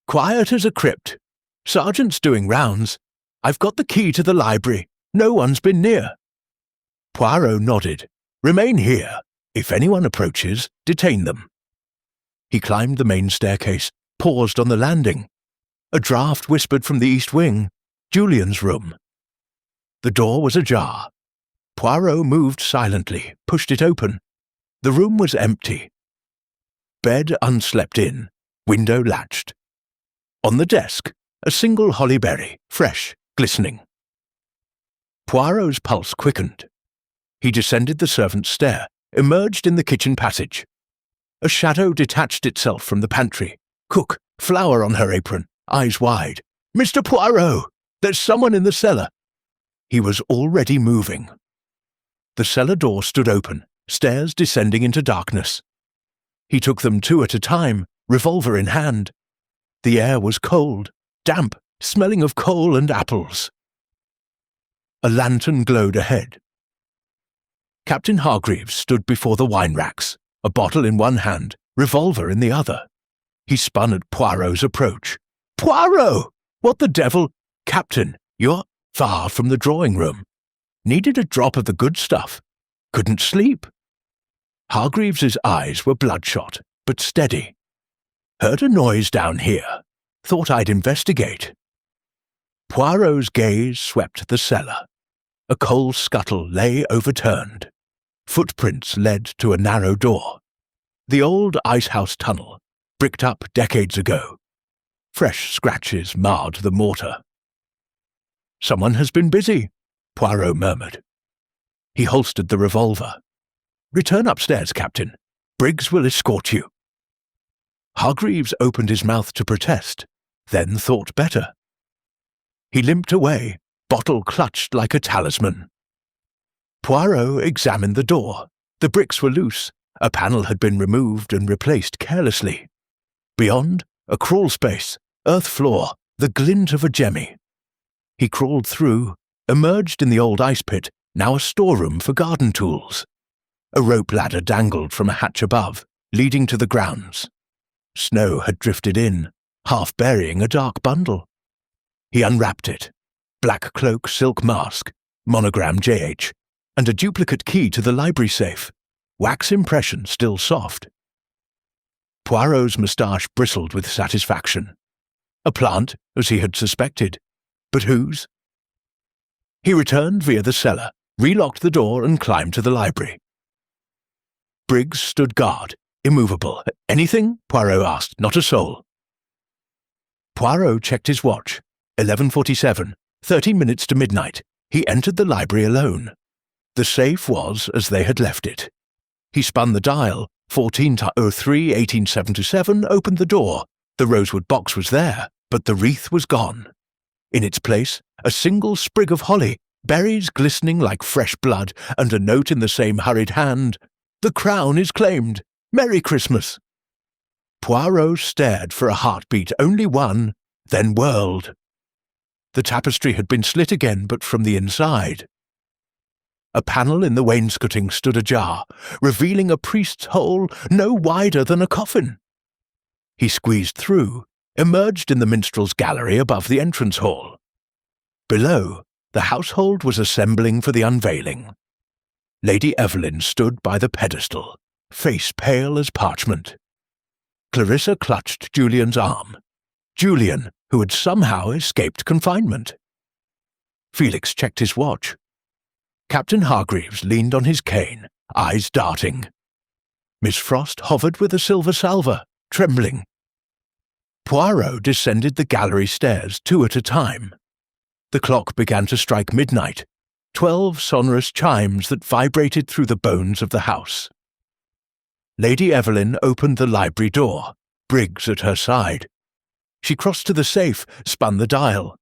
"Quiet as a crypt. Sergeant's doing rounds. I've got the key to the library. No one's been near." Poirot nodded. "Remain here. If anyone approaches, detain them." He climbed the main staircase, paused on the landing. A draught whispered from the east wing, Julian's room. The door was ajar. Poirot moved silently, pushed it open. The room was empty. Bed unslept in, window latched. On the desk, a single holly berry, fresh, glistening. Poirot's pulse quickened. He descended the servant's stair, emerged in the kitchen passage. A shadow detached itself from the pantry. Cook, flour on her apron, eyes wide. "Mr. Poirot! There's someone in the cellar!" He was already moving. The cellar door stood open, stairs descending into darkness. He took them 2 at a time, revolver in hand. The air was cold, damp, smelling of coal and apples. A lantern glowed ahead. Captain Hargreaves stood before the wine racks, a bottle in one hand, revolver in the other. He spun at Poirot's approach. "Poirot! What the devil? Captain, you're far from the drawing-room. Needed a drop of the good stuff. Couldn't sleep." Hargreaves's eyes were bloodshot, but steady. "Heard a noise down here. Thought I'd investigate." Poirot's gaze swept the cellar. A coal scuttle lay overturned. Footprints led to a narrow door. The old icehouse tunnel, bricked up decades ago. Fresh scratches marred the mortar. "Someone has been busy," Poirot murmured. He holstered the revolver. "Return upstairs, Captain. Briggs will escort you." Hargreaves opened his mouth to protest, then thought better. He limped away, bottle clutched like a talisman. Poirot examined the door. The bricks were loose. A panel had been removed and replaced carelessly. Beyond, a crawl space, earth floor, the glint of a jemmy. He crawled through, emerged in the old ice pit, now a storeroom for garden tools. A rope ladder dangled from a hatch above, leading to the grounds. Snow had drifted in, half burying a dark bundle. He unwrapped it. Black cloak, silk mask, monogram JH, and a duplicate key to the library safe. Wax impression still soft. Poirot's moustache bristled with satisfaction. A plant, as he had suspected. But whose? He returned via the cellar, relocked the door and climbed to the library. Briggs stood guard, immovable. "Anything?" Poirot asked. "Not a soul." Poirot checked his watch. 11:47, 30 minutes to midnight. He entered the library alone. The safe was as they had left it. He spun the dial, 14:03, 1877, opened the door. The rosewood box was there, but the wreath was gone. In its place, a single sprig of holly, berries glistening like fresh blood, and a note in the same hurried hand. "The crown is claimed. Merry Christmas." Poirot stared for a heartbeat, only one, then whirled. The tapestry had been slit again, but from the inside. A panel in the wainscoting stood ajar, revealing a priest's hole no wider than a coffin. He squeezed through, emerged in the minstrel's gallery above the entrance hall. Below, the household was assembling for the unveiling. Lady Evelyn stood by the pedestal, face pale as parchment. Clarissa clutched Julian's arm. Julian, who had somehow escaped confinement. Felix checked his watch. Captain Hargreaves leaned on his cane, eyes darting. Miss Frost hovered with a silver salver, trembling. Poirot descended the gallery stairs 2 at a time. The clock began to strike midnight, 12 sonorous chimes that vibrated through the bones of the house. Lady Evelyn opened the library door, Briggs at her side. She crossed to the safe, spun the dial.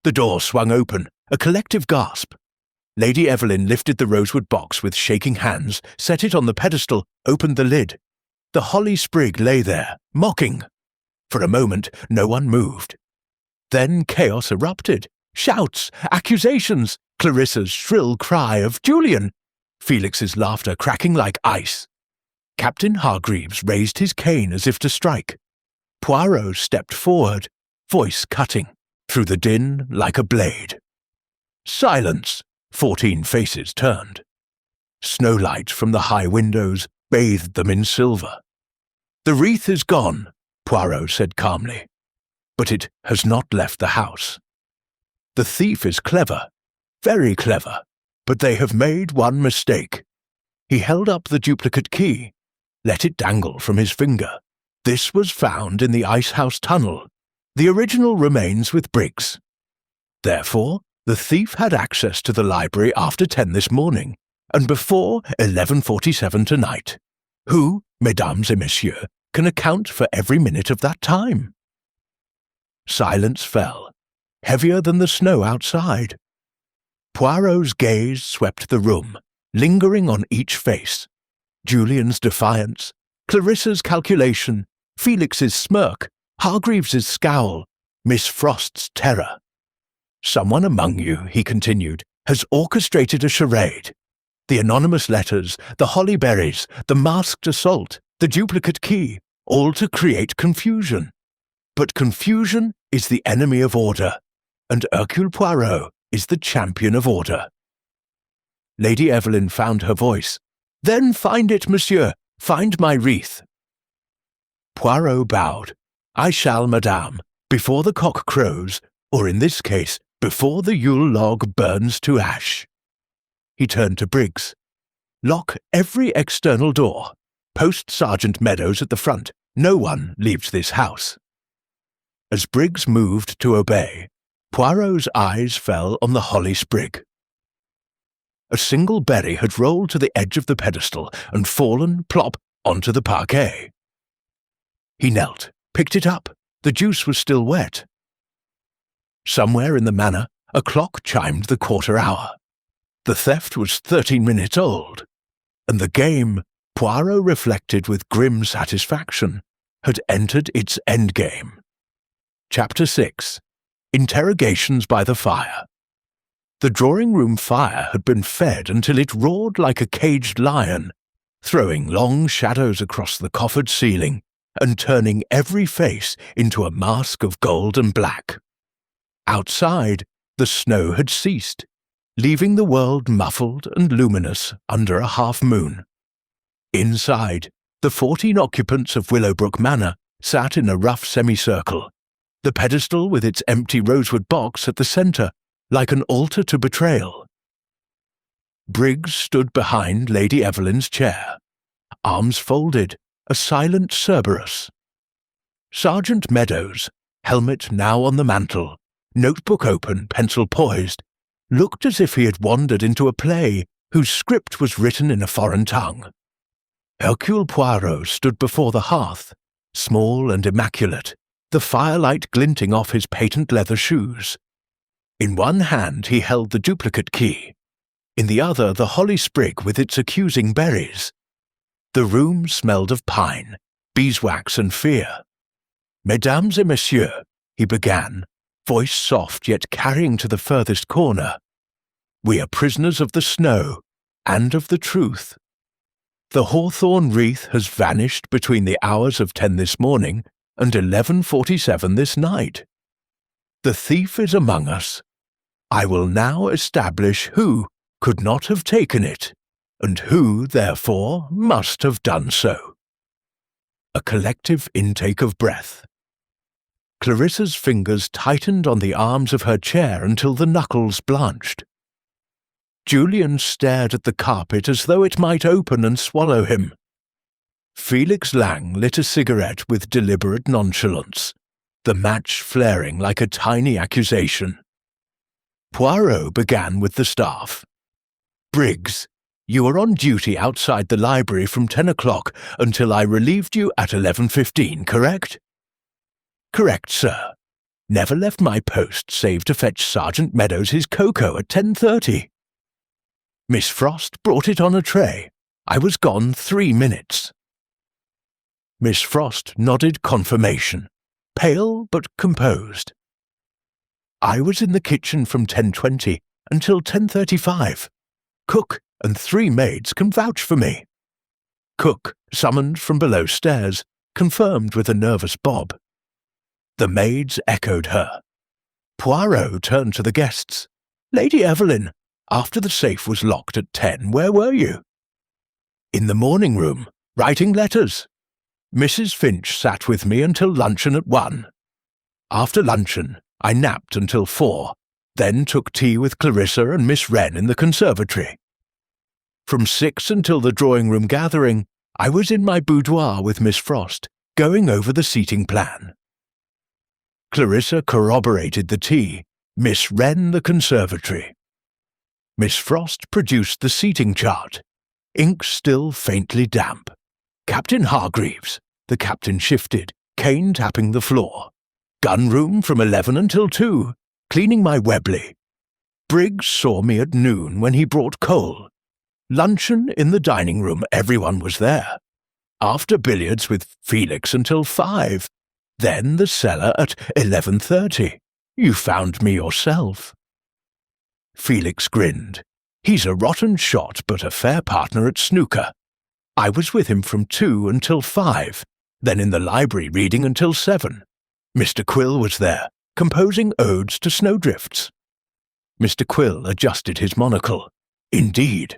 The door swung open, a collective gasp. Lady Evelyn lifted the rosewood box with shaking hands, set it on the pedestal, opened the lid. The holly sprig lay there, mocking. For a moment, no one moved. Then chaos erupted. Shouts, accusations, Clarissa's shrill cry of "Julian!" Felix's laughter cracking like ice. Captain Hargreaves raised his cane as if to strike. Poirot stepped forward, voice cutting, through the din like a blade. Silence! 14 faces turned. Snowlight from the high windows bathed them in silver. "The wreath is gone," Poirot said calmly, "but it has not left the house. The thief is clever, very clever, but they have made one mistake." He held up the duplicate key, let it dangle from his finger. This was found in the icehouse tunnel. The original remains with Briggs. Therefore, the thief had access to the library after 10 this morning, and before 11:47 tonight. Who, mesdames et messieurs, can account for every minute of that time?" Silence fell, heavier than the snow outside. Poirot's gaze swept the room, lingering on each face. Julian's defiance, Clarissa's calculation, Felix's smirk, Hargreaves's scowl, Miss Frost's terror. "Someone among you," he continued, "has orchestrated a charade. The anonymous letters, the holly berries, the masked assault, the duplicate key, all to create confusion. But confusion is the enemy of order, and Hercule Poirot is the champion of order." Lady Evelyn found her voice. "Then find it, monsieur. Find my wreath." Poirot bowed. "I shall, madame, before the cock crows, or in this case, before the Yule log burns to ash." He turned to Briggs. "Lock every external door. Post Sergeant Meadows at the front. No one leaves this house." As Briggs moved to obey, Poirot's eyes fell on the holly sprig. A single berry had rolled to the edge of the pedestal and fallen, plop, onto the parquet. He knelt, picked it up. The juice was still wet. Somewhere in the manor, a clock chimed the quarter hour. The theft was 13 minutes old, and the game, Poirot reflected with grim satisfaction, had entered its endgame. Chapter 6. Interrogations by the Fire. The drawing-room fire had been fed until it roared like a caged lion, throwing long shadows across the coffered ceiling and turning every face into a mask of gold and black. Outside, the snow had ceased, leaving the world muffled and luminous under a half-moon. Inside, the 14 occupants of Willowbrook Manor sat in a rough semicircle, the pedestal with its empty rosewood box at the centre, like an altar to betrayal. Briggs stood behind Lady Evelyn's chair, arms folded, a silent Cerberus. Sergeant Meadows, helmet now on the mantel, notebook open, pencil poised, looked as if he had wandered into a play whose script was written in a foreign tongue. Hercule Poirot stood before the hearth, small and immaculate, the firelight glinting off his patent leather shoes. In one hand he held the duplicate key, in the other the holly sprig with its accusing berries. The room smelled of pine, beeswax and fear. "Mesdames et messieurs," he began, voice soft yet carrying to the furthest corner, "we are prisoners of the snow and of the truth. The hawthorn wreath has vanished between the hours of 10 this morning and 11:47 this night. The thief is among us. I will now establish who could not have taken it, and who, therefore, must have done so." A collective intake of breath. Clarissa's fingers tightened on the arms of her chair until the knuckles blanched. Julian stared at the carpet as though it might open and swallow him. Felix Lang lit a cigarette with deliberate nonchalance, the match flaring like a tiny accusation. Poirot began with the staff. "Briggs, you were on duty outside the library from 10 o'clock until I relieved you at 11:15, correct?" "Correct, sir. Never left my post save to fetch Sergeant Meadows his cocoa at 10:30. Miss Frost brought it on a tray. I was gone 3 minutes." Miss Frost nodded confirmation, pale but composed. "I was in the kitchen from 10:20 until 10:35. Cook and 3 maids can vouch for me." Cook, summoned from below stairs, confirmed with a nervous bob. The maids echoed her. Poirot turned to the guests. "Lady Evelyn, after the safe was locked at 10, where were you?" "In the morning room, writing letters. Mrs. Finch sat with me until luncheon at 1. After luncheon, I napped until 4, then took tea with Clarissa and Miss Wren in the conservatory. From 6 until the drawing-room gathering, I was in my boudoir with Miss Frost, going over the seating plan. Clarissa corroborated the tea, Miss Wren the conservatory. Miss Frost produced the seating chart. Ink still faintly damp. Captain Hargreaves. The captain shifted, cane tapping the floor. Gun room from 11 until 2, cleaning my Webley. Briggs saw me at noon when he brought coal. Luncheon in the dining room, everyone was there. After billiards with Felix until 5. Then the cellar at 11:30. You found me yourself. Felix grinned. He's a rotten shot but a fair partner at snooker. I was with him from 2 until 5, then in the library reading until 7. Mr. Quill was there, composing odes to snowdrifts. Mr. Quill adjusted his monocle. Indeed.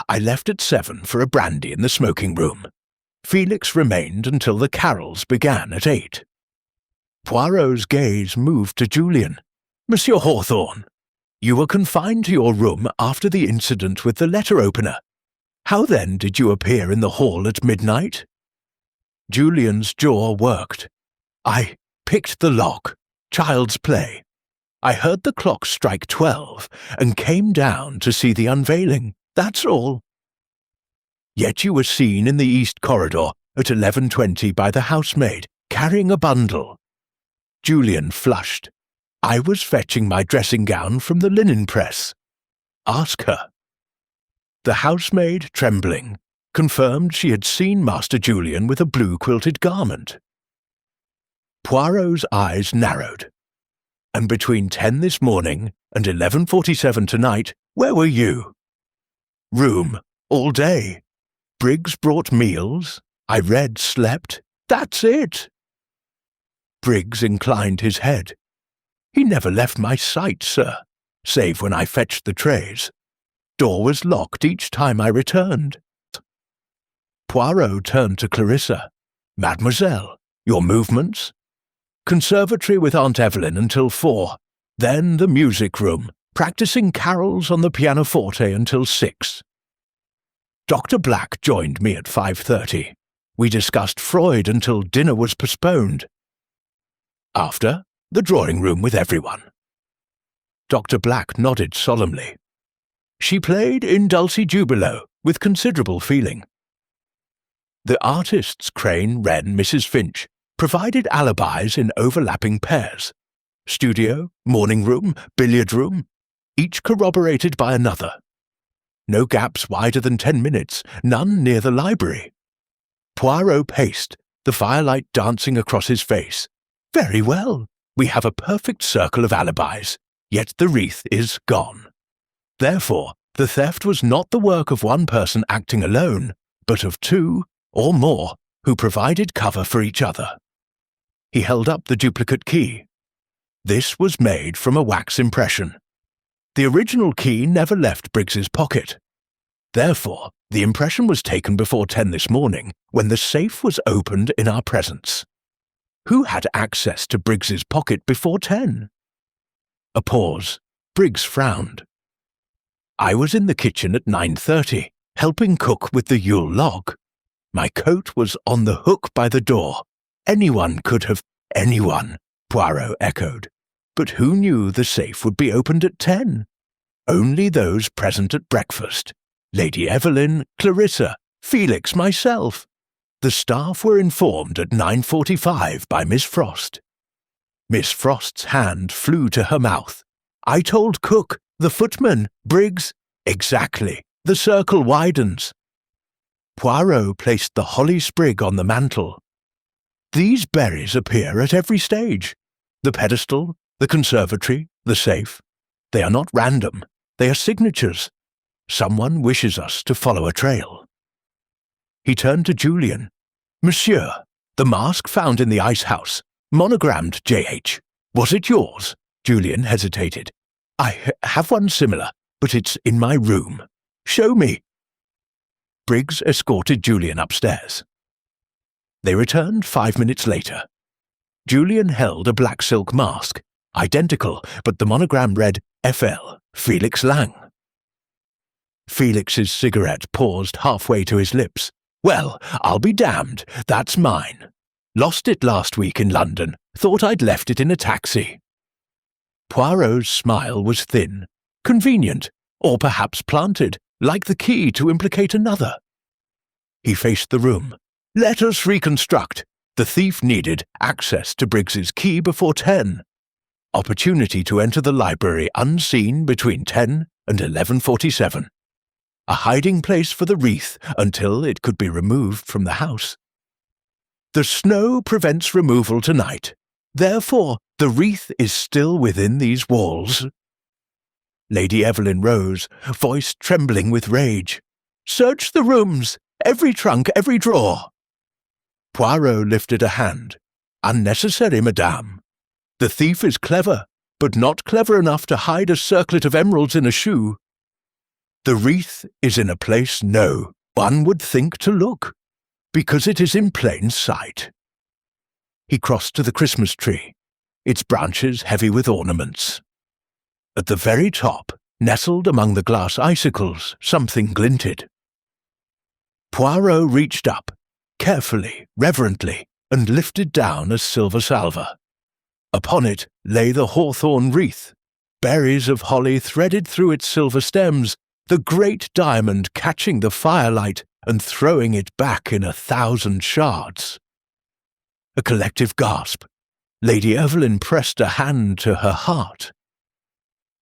I left at 7 for a brandy in the smoking room. Felix remained until the carols began at 8. Poirot's gaze moved to Julian. Monsieur Hawthorne, you were confined to your room after the incident with the letter-opener. How then did you appear in the hall at midnight? Julian's jaw worked. I picked the lock. Child's play. I heard the clock strike 12 and came down to see the unveiling. That's all. Yet you were seen in the east corridor at 11:20 by the housemaid, carrying a bundle. Julian flushed. I was fetching my dressing gown from the linen press. Ask her. The housemaid, trembling, confirmed she had seen Master Julian with a blue-quilted garment. Poirot's eyes narrowed. And between 10 this morning and 11:47 tonight, where were you? Room, all day. Briggs brought meals. I read, slept. That's it. Briggs inclined his head. He never left my sight, sir, save when I fetched the trays. Door was locked each time I returned. Poirot turned to Clarissa. Mademoiselle, your movements? Conservatory with Aunt Evelyn until 4, then the music room, practicing carols on the pianoforte until 6. Dr. Black joined me at 5:30. We discussed Freud until dinner was postponed. After, the drawing room with everyone. Dr. Black nodded solemnly. She played in Dulce Jubilo with considerable feeling. The artists Crane, Wren, Mrs. Finch provided alibis in overlapping pairs. Studio, morning room, billiard room, each corroborated by another. No gaps wider than 10 minutes, none near the library. Poirot paced, the firelight dancing across his face. Very well, we have a perfect circle of alibis, yet the wreath is gone. Therefore, the theft was not the work of one person acting alone, but of 2 or more who provided cover for each other. He held up the duplicate key. This was made from a wax impression. The original key never left Briggs's pocket. Therefore, the impression was taken before 10 this morning, when the safe was opened in our presence. Who had access to Briggs's pocket before 10? A pause. Briggs frowned. I was in the kitchen at 9:30, helping cook with the Yule log. My coat was on the hook by the door. Anyone could have— Anyone, Poirot echoed. But who knew the safe would be opened at 10? Only those present at breakfast. Lady Evelyn, Clarissa, Felix, myself. The staff were informed at 9:45 by Miss Frost. Miss Frost's hand flew to her mouth. I told cook, the footman, Briggs. Exactly. The circle widens. Poirot placed the holly sprig on the mantel. These berries appear at every stage. The pedestal, the conservatory, the safe. They are not random. They are signatures. Someone wishes us to follow a trail. He turned to Julian. Monsieur, the mask found in the ice house, monogrammed J.H. Was it yours? Julian hesitated. I have one similar, but it's in my room. Show me. Briggs escorted Julian upstairs. They returned 5 minutes later. Julian held a black silk mask, identical, but the monogram read F.L. Felix Lang. Felix's cigarette paused halfway to his lips. Well, I'll be damned, that's mine. Lost it last week in London, thought I'd left it in a taxi. Poirot's smile was thin, convenient, or perhaps planted, like the key to implicate another. He faced the room. Let us reconstruct. The thief needed access to Briggs's key before 10. Opportunity to enter the library unseen between 10 and 11:47. A hiding place for the wreath until it could be removed from the house. The snow prevents removal tonight. Therefore, the wreath is still within these walls. Lady Evelyn rose, voice trembling with rage. Search the rooms, every trunk, every drawer. Poirot lifted a hand. Unnecessary, madame. The thief is clever, but not clever enough to hide a circlet of emeralds in a shoe. The wreath is in a place one would think to look, because it is in plain sight. He crossed to the Christmas tree, its branches heavy with ornaments. At the very top, nestled among the glass icicles, something glinted. Poirot reached up, carefully, reverently, and lifted down a silver salver. Upon it lay the hawthorn wreath, berries of holly threaded through its silver stems, the great diamond catching the firelight and throwing it back in 1,000 shards. A collective gasp. Lady Evelyn pressed a hand to her heart.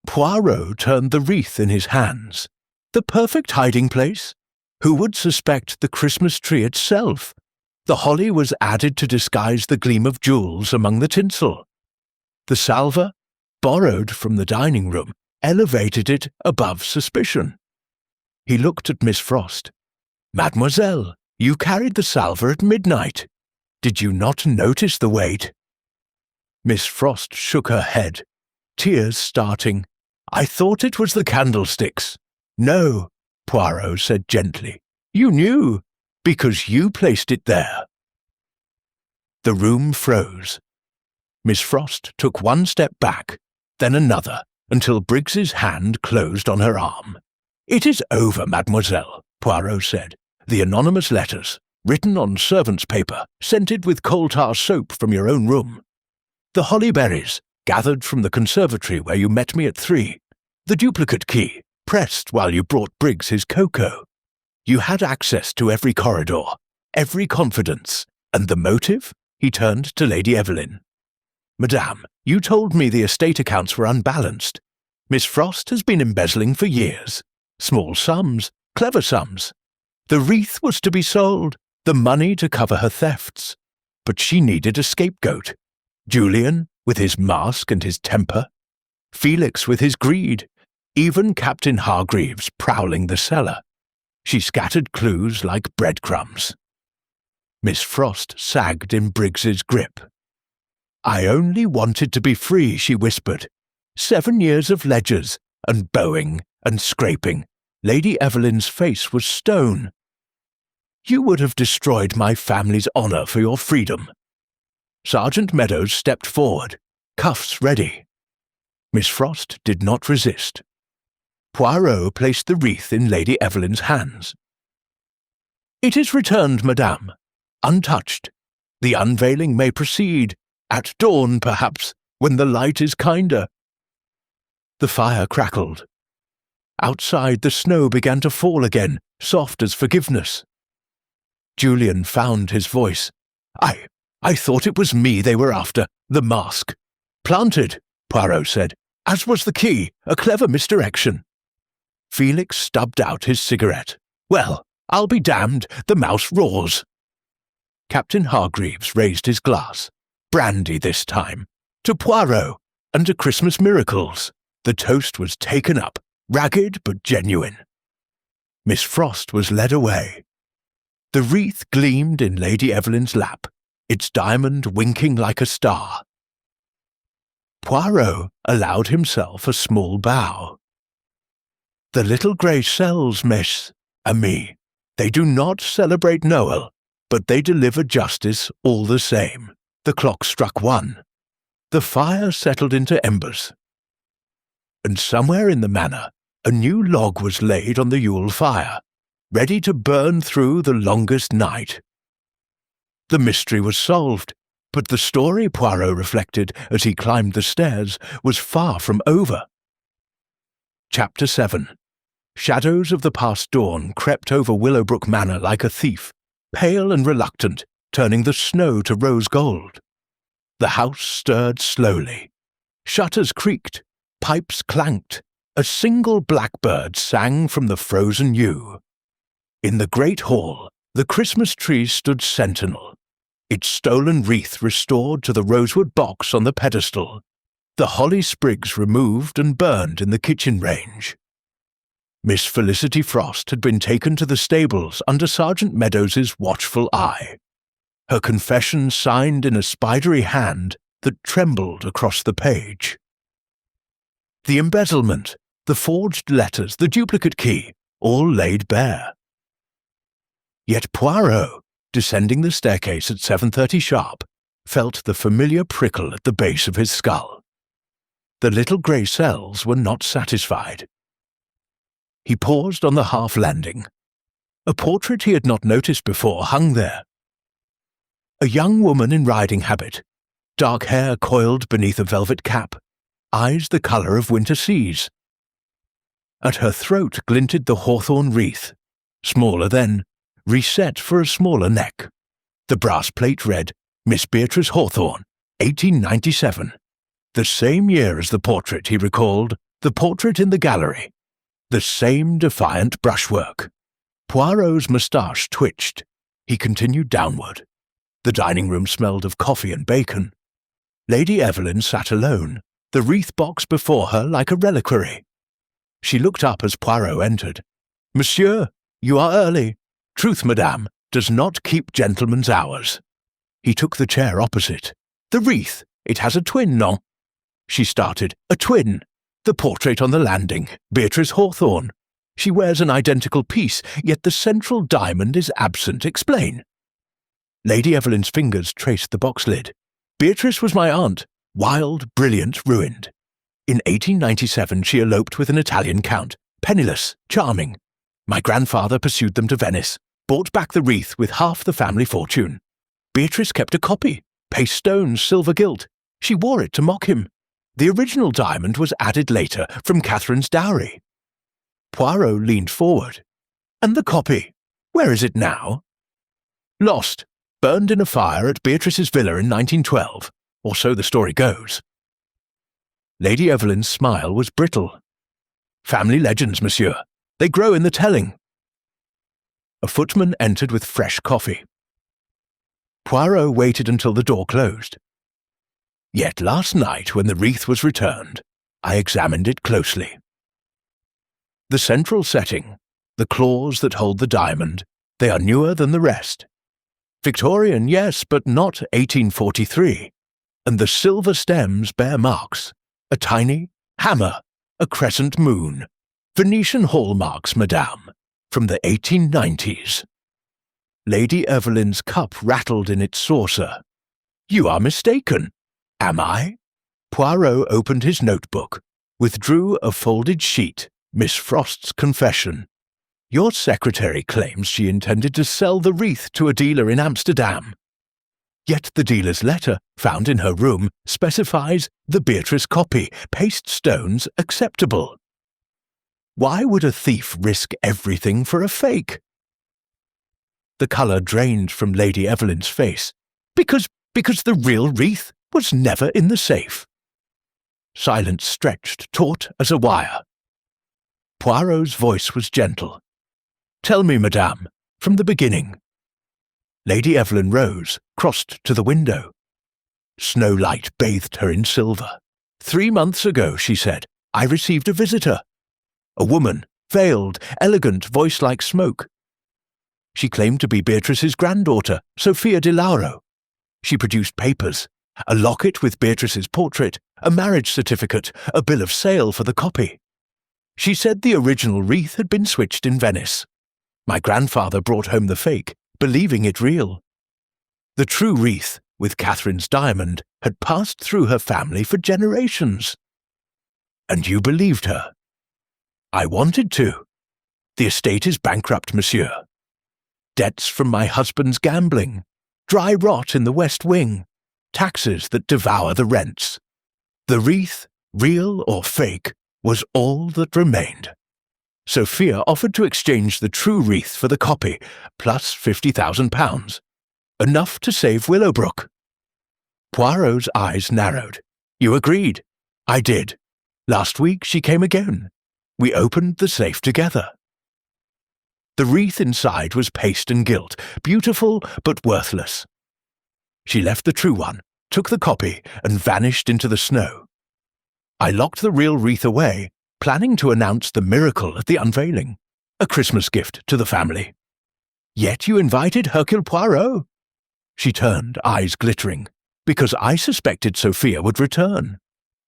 Poirot turned the wreath in his hands. The perfect hiding place? Who would suspect the Christmas tree itself? The holly was added to disguise the gleam of jewels among the tinsel. The salver, borrowed from the dining room, elevated it above suspicion. He looked at Miss Frost. Mademoiselle, you carried the salver at midnight. Did you not notice the weight? Miss Frost shook her head, tears starting. I thought it was the candlesticks. No, Poirot said gently. You knew, because you placed it there. The room froze. Miss Frost took one step back, then another, until Briggs's hand closed on her arm. It is over, mademoiselle, Poirot said. The anonymous letters, written on servant's paper, scented with coal tar soap from your own room. The holly berries, gathered from the conservatory where you met me at 3. The duplicate key, pressed while you brought Briggs his cocoa. You had access to every corridor, every confidence, and the motive? He turned to Lady Evelyn. Madame, you told me the estate accounts were unbalanced. Miss Frost has been embezzling for years. Small sums, clever sums. The wreath was to be sold, the money to cover her thefts. But she needed a scapegoat. Julian, with his mask and his temper. Felix with his greed. Even Captain Hargreaves prowling the cellar. She scattered clues like breadcrumbs. Miss Frost sagged in Briggs's grip. I only wanted to be free, she whispered. 7 years of ledgers, and bowing, and scraping. Lady Evelyn's face was stone. You would have destroyed my family's honour for your freedom. Sergeant Meadows stepped forward, cuffs ready. Miss Frost did not resist. Poirot placed the wreath in Lady Evelyn's hands. It is returned, madame, untouched. The unveiling may proceed, at dawn, perhaps, when the light is kinder. The fire crackled. Outside, the snow began to fall again, soft as forgiveness. Julian found his voice. I thought it was me they were after, the mask. Planted, Poirot said, as was the key, a clever misdirection. Felix stubbed out his cigarette. Well, I'll be damned, the mouse roars. Captain Hargreaves raised his glass. Brandy this time. To Poirot, and to Christmas miracles. The toast was taken up, ragged but genuine. Miss Frost was led away. The wreath gleamed in Lady Evelyn's lap, its diamond winking like a star. Poirot allowed himself a small bow. The little grey cells, miss, me. They do not celebrate Noel, but they deliver justice all the same. The clock struck 1. The fire settled into embers. And somewhere in the manor, a new log was laid on the Yule fire, ready to burn through the longest night. The mystery was solved, but the story, Poirot reflected as he climbed the stairs, was far from over. Chapter 7. Shadows of the past dawn crept over Willowbrook Manor like a thief, pale and reluctant, turning the snow to rose gold. The house stirred slowly. Shutters creaked, pipes clanked, a single blackbird sang from the frozen yew. In the great hall, the Christmas tree stood sentinel, its stolen wreath restored to the rosewood box on the pedestal, the holly sprigs removed and burned in the kitchen range. Miss Felicity Frost had been taken to the stables under Sergeant Meadows's watchful eye, her confession signed in a spidery hand that trembled across the page. The embezzlement, the forged letters, the duplicate key, all laid bare. Yet Poirot, descending the staircase at 7:30 sharp, felt the familiar prickle at the base of his skull. The little grey cells were not satisfied. He paused on the half-landing. A portrait he had not noticed before hung there. A young woman in riding habit, dark hair coiled beneath a velvet cap, eyes the colour of winter seas. At her throat glinted the hawthorn wreath, smaller then, reset for a smaller neck. The brass plate read, Miss Beatrice Hawthorne, 1897. The same year as the portrait, he recalled, the portrait in the gallery. The same defiant brushwork. Poirot's moustache twitched. He continued downward. The dining room smelled of coffee and bacon. Lady Evelyn sat alone, the wreath box before her like a reliquary. She looked up as Poirot entered. Monsieur, you are early. Truth, madame, does not keep gentlemen's hours. He took the chair opposite. The wreath, it has a twin, non? She started. A twin. The portrait on the landing, Beatrice Hawthorne. She wears an identical piece, yet the central diamond is absent. Explain. Lady Evelyn's fingers traced the box lid. Beatrice was my aunt, wild, brilliant, ruined. In 1897 she eloped with an Italian count, penniless, charming. My grandfather pursued them to Venice, bought back the wreath with half the family fortune. Beatrice kept a copy, paste stones, silver gilt. She wore it to mock him. The original diamond was added later from Catherine's dowry. Poirot leaned forward. And the copy? Where is it now? Lost. Burned in a fire at Beatrice's villa in 1912, or so the story goes. Lady Evelyn's smile was brittle. Family legends, monsieur. They grow in the telling. A footman entered with fresh coffee. Poirot waited until the door closed. Yet last night, when the wreath was returned, I examined it closely. The central setting, the claws that hold the diamond, they are newer than the rest. Victorian, yes, but not 1843. And the silver stems bear marks. A tiny hammer, a crescent moon. Venetian hallmarks, madame, from the 1890s. Lady Evelyn's cup rattled in its saucer. You are mistaken. Am I? Poirot opened his notebook, withdrew a folded sheet, Miss Frost's confession. Your secretary claims she intended to sell the wreath to a dealer in Amsterdam. Yet the dealer's letter, found in her room, specifies the Beatrice copy, paste stones acceptable. Why would a thief risk everything for a fake? The colour drained from Lady Evelyn's face. Because the real wreath was never in the safe. Silence stretched, taut as a wire. Poirot's voice was gentle. Tell me, madame, from the beginning. Lady Evelyn rose, crossed to the window. Snow light bathed her in silver. 3 months ago, she said, I received a visitor. A woman, veiled, elegant, voice like smoke. She claimed to be Beatrice's granddaughter, Sophia di Lauro. She produced papers, a locket with Beatrice's portrait, a marriage certificate, a bill of sale for the copy. She said the original wreath had been switched in Venice. My grandfather brought home the fake, believing it real. The true wreath, with Catherine's diamond, had passed through her family for generations. And you believed her? I wanted to. The estate is bankrupt, monsieur. Debts from my husband's gambling, dry rot in the West Wing, taxes that devour the rents. The wreath, real or fake, was all that remained. Sophia offered to exchange the true wreath for the copy, plus £50,000. Enough to save Willowbrook. Poirot's eyes narrowed. You agreed. I did. Last week she came again. We opened the safe together. The wreath inside was paste and gilt, beautiful but worthless. She left the true one, took the copy, and vanished into the snow. I locked the real wreath away, planning to announce the miracle at the unveiling, a Christmas gift to the family. Yet you invited Hercule Poirot. She turned, eyes glittering, because I suspected Sophia would return.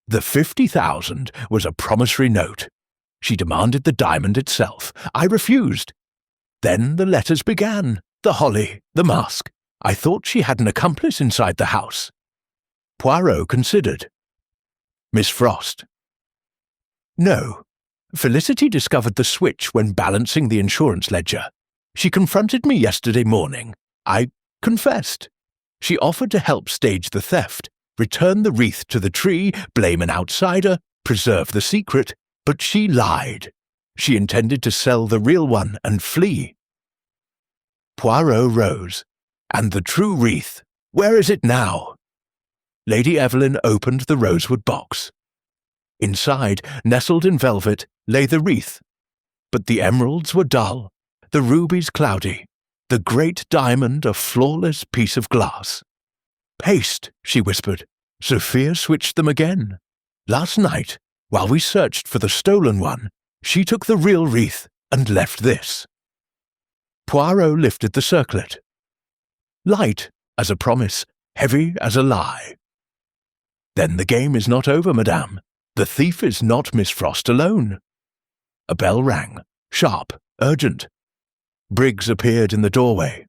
The 50,000 was a promissory note. She demanded the diamond itself. I refused. Then the letters began, the holly, the mask. I thought she had an accomplice inside the house. Poirot considered. Miss Frost. No. Felicity discovered the switch when balancing the insurance ledger. She confronted me yesterday morning. I confessed. She offered to help stage the theft, return the wreath to the tree, blame an outsider, preserve the secret, but she lied. She intended to sell the real one and flee. Poirot rose. And the true wreath, where is it now? Lady Evelyn opened the rosewood box. Inside, nestled in velvet, lay the wreath. But the emeralds were dull, the rubies cloudy, the great diamond a flawless piece of glass. Paste, she whispered. Sophia switched them again. Last night, while we searched for the stolen one, she took the real wreath and left this. Poirot lifted the circlet. Light as a promise, heavy as a lie. Then the game is not over, madame. The thief is not Miss Frost alone. A bell rang, sharp, urgent. Briggs appeared in the doorway.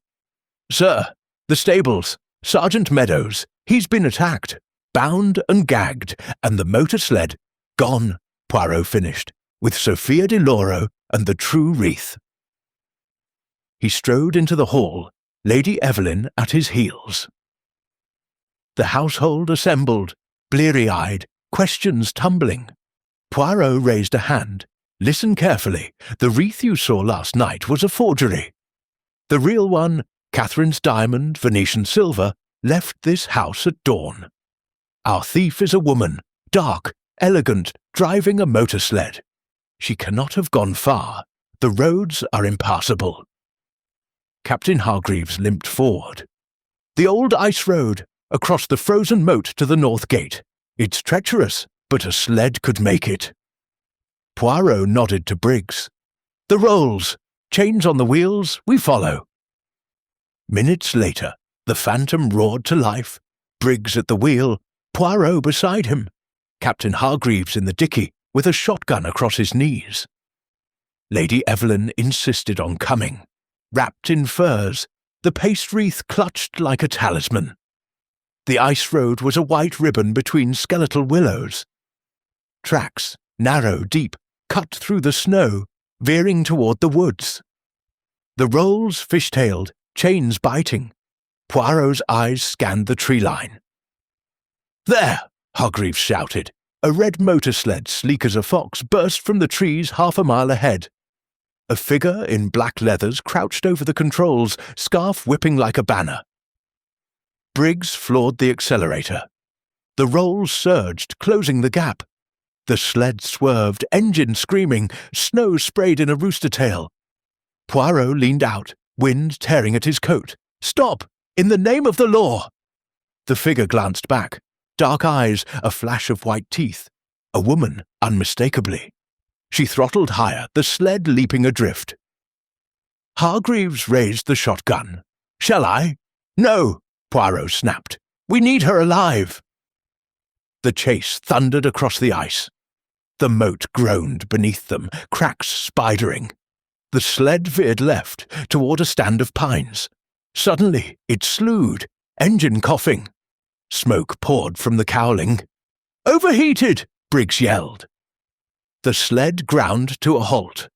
Sir, the stables, Sergeant Meadows, he's been attacked, bound and gagged, and the motor sled, gone, Poirot finished, with Sophia de Lauro and the true wreath. He strode into the hall, Lady Evelyn at his heels. The household assembled, bleary-eyed, questions tumbling. Poirot raised a hand. Listen carefully. The wreath you saw last night was a forgery. The real one, Catherine's diamond, Venetian silver, left this house at dawn. Our thief is a woman, dark, elegant, driving a motor sled. She cannot have gone far. The roads are impassable. Captain Hargreaves limped forward. The old ice road, across the frozen moat to the north gate. It's treacherous, but a sled could make it. Poirot nodded to Briggs. The rolls, chains on the wheels, we follow. Minutes later, the phantom roared to life. Briggs at the wheel, Poirot beside him. Captain Hargreaves in the dicky, with a shotgun across his knees. Lady Evelyn insisted on coming. Wrapped in furs, the paste wreath clutched like a talisman. The ice road was a white ribbon between skeletal willows. Tracks, narrow, deep, cut through the snow, veering toward the woods. The rolls fish-tailed, chains biting. Poirot's eyes scanned the tree line. There! Hargreaves shouted. A red motor sled, sleek as a fox, burst from the trees half a mile ahead. A figure in black leathers crouched over the controls, scarf whipping like a banner. Briggs floored the accelerator. The rolls surged, closing the gap. The sled swerved, engine screaming, snow sprayed in a rooster tail. Poirot leaned out, wind tearing at his coat. Stop! In the name of the law! The figure glanced back. Dark eyes, a flash of white teeth. A woman, unmistakably. She throttled higher, the sled leaping adrift. Hargreaves raised the shotgun. Shall I? No, Poirot snapped. We need her alive. The chase thundered across the ice. The moat groaned beneath them, cracks spidering. The sled veered left, toward a stand of pines. Suddenly, it slewed, engine coughing. Smoke poured from the cowling. Overheated! Briggs yelled. The sled ground to a halt.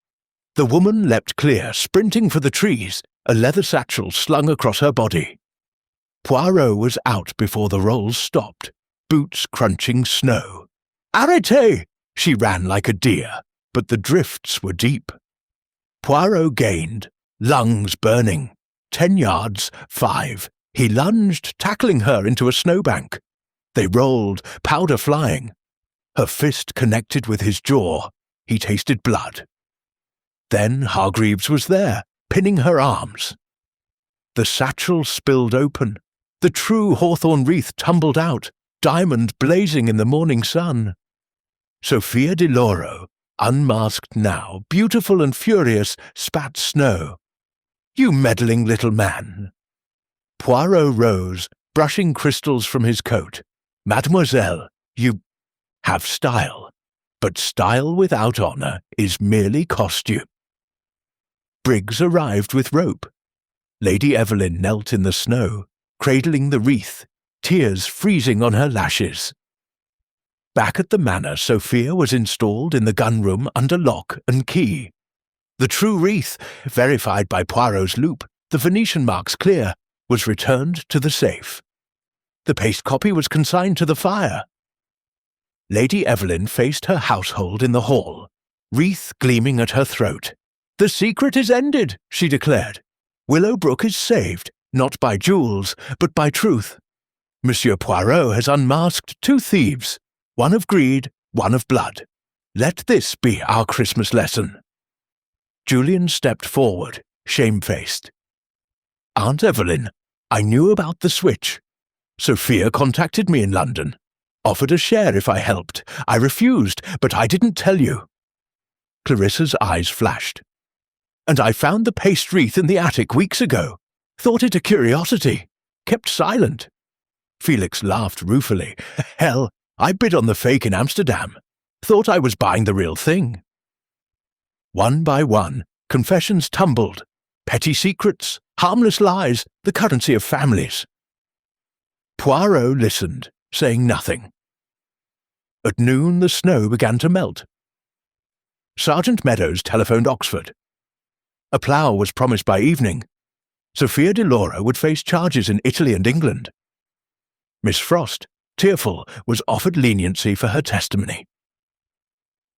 The woman leapt clear, sprinting for the trees, a leather satchel slung across her body. Poirot was out before the rolls stopped, boots crunching snow. Arrêtez! She ran like a deer, but the drifts were deep. Poirot gained, lungs burning. 10 yards, 5. He lunged, tackling her into a snowbank. They rolled, powder flying. Her fist connected with his jaw. He tasted blood. Then Hargreaves was there, pinning her arms. The satchel spilled open. The true hawthorn wreath tumbled out, diamond blazing in the morning sun. Sophia de Lauro, unmasked now, beautiful and furious, spat snow. "You meddling little man!" Poirot rose, brushing crystals from his coat. "Mademoiselle, you have style, but style without honour is merely costume." Briggs arrived with rope. Lady Evelyn knelt in the snow, cradling the wreath, tears freezing on her lashes. Back at the manor, Sophia was installed in the gun-room under lock and key. The true wreath, verified by Poirot's loupe, the Venetian marks clear, was returned to the safe. The paste copy was consigned to the fire. Lady Evelyn faced her household in the hall, wreath gleaming at her throat. "The secret is ended," she declared. "Willowbrook is saved, not by jewels, but by truth. Monsieur Poirot has unmasked 2 thieves, one of greed, one of blood. Let this be our Christmas lesson." Julian stepped forward, shamefaced. "Aunt Evelyn, I knew about the switch. Sophia contacted me in London, offered a share if I helped. I refused, but I didn't tell you." Clarissa's eyes flashed. "And I found the paste wreath in the attic weeks ago. Thought it a curiosity. Kept silent." Felix laughed ruefully. "Hell, I bid on the fake in Amsterdam. Thought I was buying the real thing." One by one, confessions tumbled. Petty secrets, harmless lies, the currency of families. Poirot listened, saying nothing. At noon the snow began to melt. Sergeant Meadows telephoned Oxford. A plough was promised by evening. Sophia de Lauro would face charges in Italy and England. Miss Frost, tearful, was offered leniency for her testimony.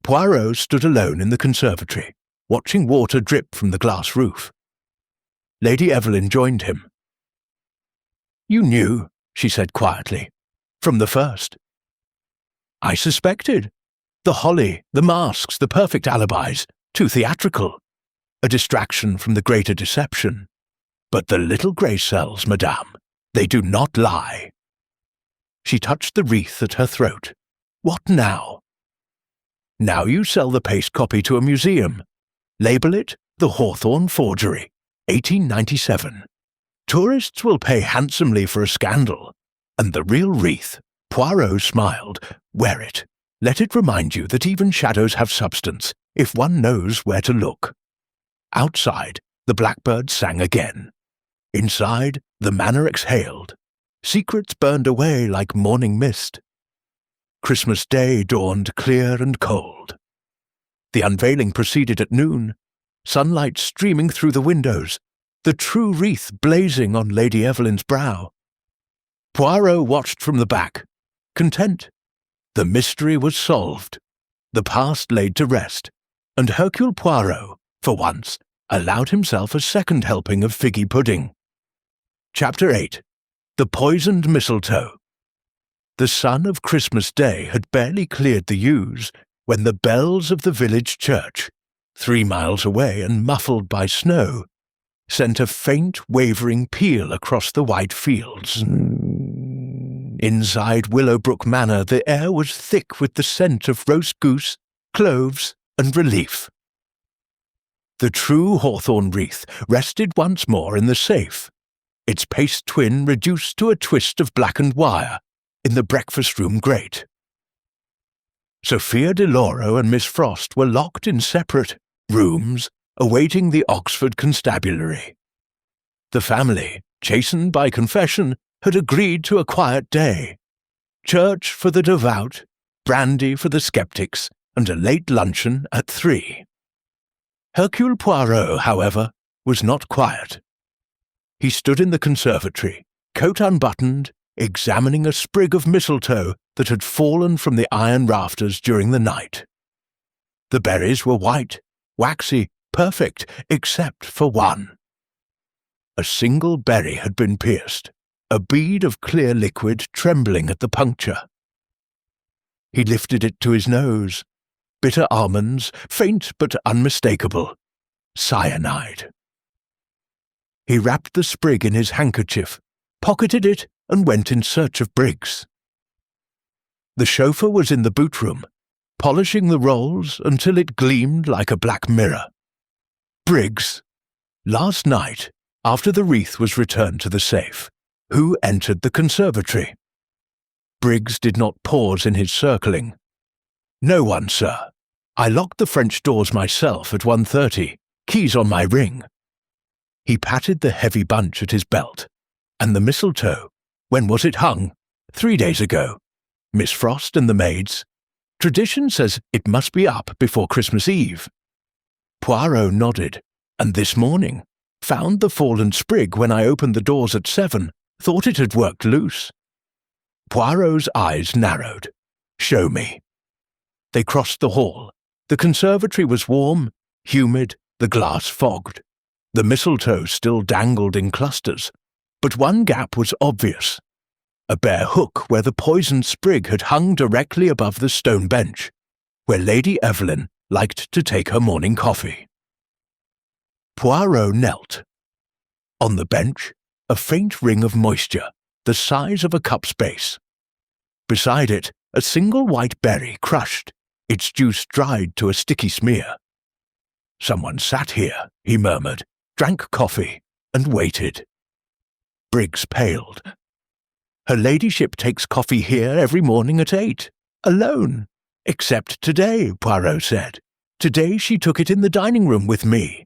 Poirot stood alone in the conservatory, watching water drip from the glass roof. Lady Evelyn joined him. "You knew," she said quietly, "from the first." "I suspected. The holly, the masks, the perfect alibis, too theatrical. A distraction from the greater deception. But the little grey cells, madame, they do not lie." She touched the wreath at her throat. "What now?" "Now you sell the paste copy to a museum. Label it the Hawthorne Forgery, 1897. Tourists will pay handsomely for a scandal. And the real wreath," Poirot smiled, "wear it. Let it remind you that even shadows have substance, if one knows where to look." Outside, the blackbird sang again. Inside, the manor exhaled. Secrets burned away like morning mist. Christmas Day dawned clear and cold. The unveiling proceeded at noon, sunlight streaming through the windows, the true wreath blazing on Lady Evelyn's brow. Poirot watched from the back, content. The mystery was solved, the past laid to rest, and Hercule Poirot, for once, allowed himself a second helping of figgy pudding. Chapter 8. The Poisoned Mistletoe. The sun of Christmas Day had barely cleared the yews when the bells of the village church, 3 miles away and muffled by snow, sent a faint, wavering peal across the white fields. Inside Willowbrook Manor the air was thick with the scent of roast goose, cloves, and relief. The true hawthorn wreath rested once more in the safe, its paste twin reduced to a twist of blackened wire in the breakfast-room grate. Sophia de Lauro and Miss Frost were locked in separate rooms, awaiting the Oxford constabulary. The family, chastened by confession, had agreed to a quiet day. Church for the devout, brandy for the sceptics, and a late luncheon at 3. Hercule Poirot, however, was not quiet. He stood in the conservatory, coat unbuttoned, examining a sprig of mistletoe that had fallen from the iron rafters during the night. The berries were white, waxy, perfect, except for one. A single berry had been pierced, a bead of clear liquid trembling at the puncture. He lifted it to his nose. Bitter almonds, faint but unmistakable. Cyanide. He wrapped the sprig in his handkerchief, pocketed it, and went in search of Briggs. The chauffeur was in the boot room, polishing the rolls until it gleamed like a black mirror. Briggs. Last night, after the wreath was returned to the safe, who entered the conservatory? Briggs did not pause in his circling. No one, sir. I locked the French doors myself at 1:30, keys on my ring. He patted the heavy bunch at his belt. And the mistletoe, when was it hung? 3 days ago. Miss Frost and the maids. Tradition says it must be up before Christmas Eve. Poirot nodded, and this morning found the fallen sprig when I opened the doors at 7, thought it had worked loose. Poirot's eyes narrowed. Show me. They crossed the hall. The conservatory was warm, humid, the glass fogged. The mistletoe still dangled in clusters, but one gap was obvious. A bare hook where the poisoned sprig had hung directly above the stone bench, where Lady Evelyn liked to take her morning coffee. Poirot knelt. On the bench, a faint ring of moisture, the size of a cup's base. Beside it, a single white berry crushed, its juice dried to a sticky smear. Someone sat here, he murmured, drank coffee, and waited. Briggs paled. Her ladyship takes coffee here every morning at 8, alone. Except today, Poirot said. Today she took it in the dining room with me.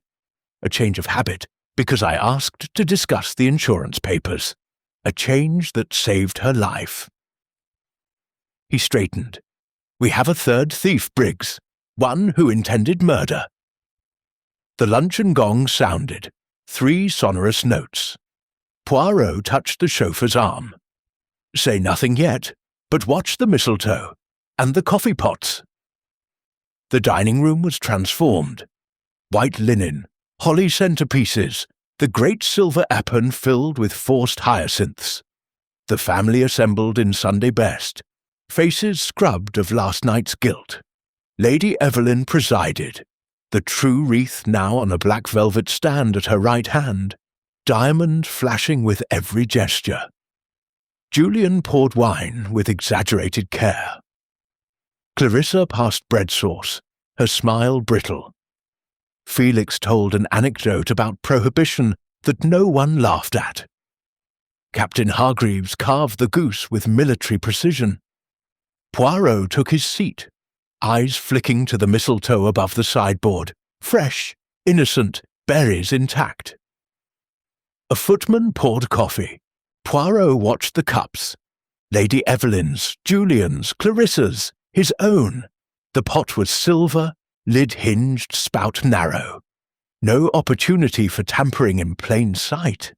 A change of habit, because I asked to discuss the insurance papers. A change that saved her life. He straightened. We have a third thief, Briggs. One who intended murder. The luncheon gong sounded. 3 sonorous notes. Poirot touched the chauffeur's arm. Say nothing yet, but watch the mistletoe, and the coffee pots. The dining room was transformed. White linen, holly centerpieces, the great silver apron filled with forced hyacinths. The family assembled in Sunday best, faces scrubbed of last night's guilt. Lady Evelyn presided, the true wreath now on a black velvet stand at her right hand, diamond flashing with every gesture. Julian poured wine with exaggerated care. Clarissa passed bread sauce, her smile brittle. Felix told an anecdote about prohibition that no one laughed at. Captain Hargreaves carved the goose with military precision. Poirot took his seat, eyes flicking to the mistletoe above the sideboard, fresh, innocent, berries intact. A footman poured coffee. Poirot watched the cups. Lady Evelyn's, Julian's, Clarissa's, his own. The pot was silver, lid hinged, spout narrow. No opportunity for tampering in plain sight.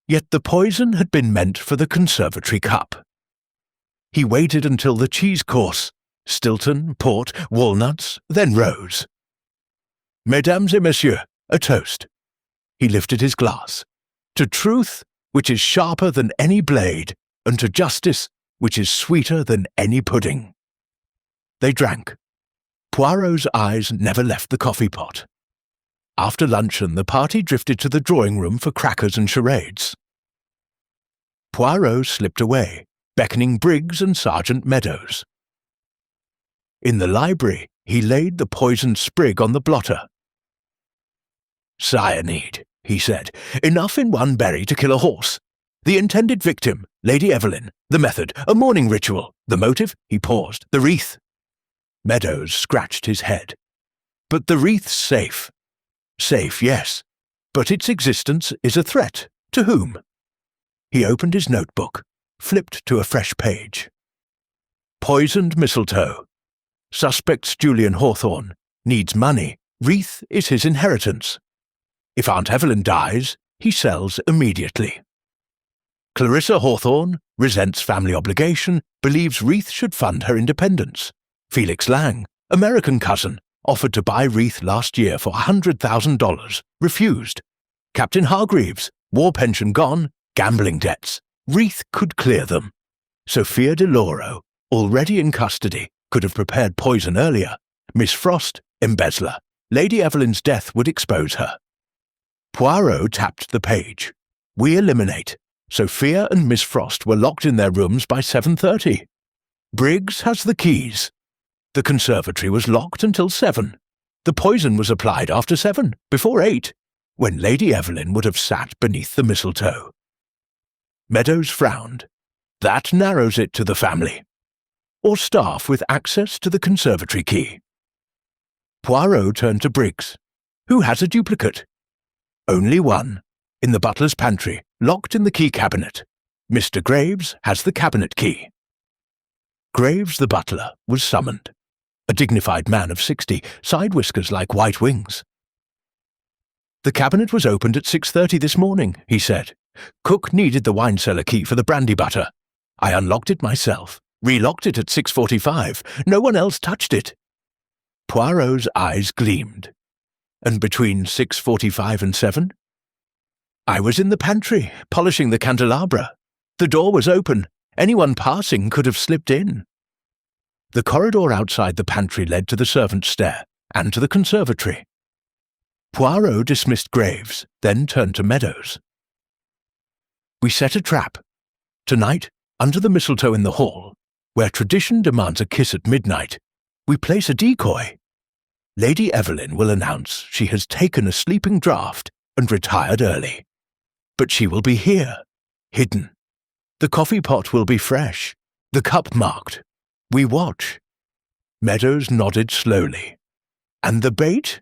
Yet the poison had been meant for the conservatory cup. He waited until the cheese course, Stilton, port, walnuts, then rose. Mesdames et messieurs, a toast. He lifted his glass. To truth, which is sharper than any blade, and to justice, which is sweeter than any pudding. They drank. Poirot's eyes never left the coffee pot. After luncheon, the party drifted to the drawing-room for crackers and charades. Poirot slipped away, beckoning Briggs and Sergeant Meadows. In the library, he laid the poisoned sprig on the blotter. Cyanide, he said. Enough in one berry to kill a horse. The intended victim, Lady Evelyn. The method, a morning ritual. The motive, he paused. The wreath. Meadows scratched his head. But the wreath's safe. Safe, yes. But its existence is a threat. To whom? He opened his notebook, flipped to a fresh page. Poisoned mistletoe. Suspects Julian Hawthorne. Needs money. Wreath is his inheritance. If Aunt Evelyn dies, he sells immediately. Clarissa Hawthorne resents family obligation, believes Wreath should fund her independence. Felix Lang, American cousin, offered to buy Wreath last year for $100,000. Refused. Captain Hargreaves, war pension gone, gambling debts. Wreath could clear them. Sophia de Lauro, already in custody, could have prepared poison earlier. Miss Frost, embezzler. Lady Evelyn's death would expose her. Poirot tapped the page. We eliminate. Sophia and Miss Frost were locked in their rooms by 7:30. Briggs has the keys. The conservatory was locked until 7. The poison was applied after 7, before 8, when Lady Evelyn would have sat beneath the mistletoe. Meadows frowned. That narrows it to the family. Or staff with access to the conservatory key. Poirot turned to Briggs. Who has a duplicate? Only one. In the butler's pantry, locked in the key cabinet. Mr. Graves has the cabinet key. Graves, the butler, was summoned. A dignified man of 60, side whiskers like white wings. The cabinet was opened at 6:30 this morning, he said. Cook needed the wine cellar key for the brandy butter. I unlocked it myself, relocked it at 6:45. No one else touched it. Poirot's eyes gleamed. And between 6:45 and 7? I was in the pantry, polishing the candelabra. The door was open. Anyone passing could have slipped in. The corridor outside the pantry led to the servants' stair and to the conservatory. Poirot dismissed Graves, then turned to Meadows. We set a trap. Tonight, under the mistletoe in the hall, where tradition demands a kiss at midnight, we place a decoy. Lady Evelyn will announce she has taken a sleeping draught and retired early. But she will be here, hidden. The coffee pot will be fresh, the cup marked. We watch. Meadows nodded slowly. And the bait?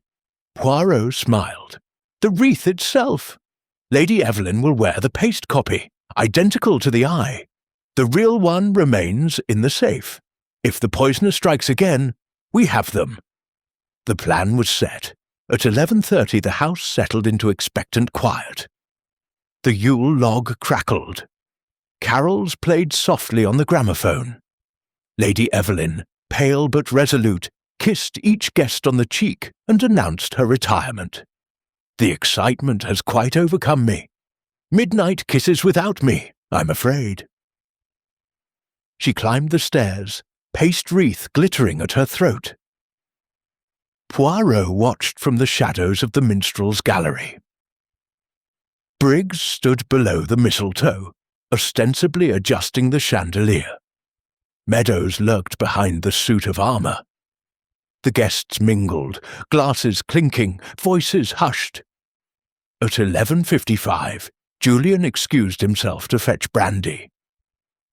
Poirot smiled. The wreath itself. Lady Evelyn will wear the paste copy, identical to the eye. The real one remains in the safe. If the poisoner strikes again, we have them. The plan was set. At 11:30 the house settled into expectant quiet. The Yule log crackled. Carols played softly on the gramophone. Lady Evelyn, pale but resolute, kissed each guest on the cheek and announced her retirement. The excitement has quite overcome me. Midnight kisses without me, I'm afraid. She climbed the stairs, paste wreath glittering at her throat. Poirot watched from the shadows of the minstrel's gallery. Briggs stood below the mistletoe, ostensibly adjusting the chandelier. Meadows lurked behind the suit of armour. The guests mingled, glasses clinking, voices hushed. At 11:55, Julian excused himself to fetch brandy.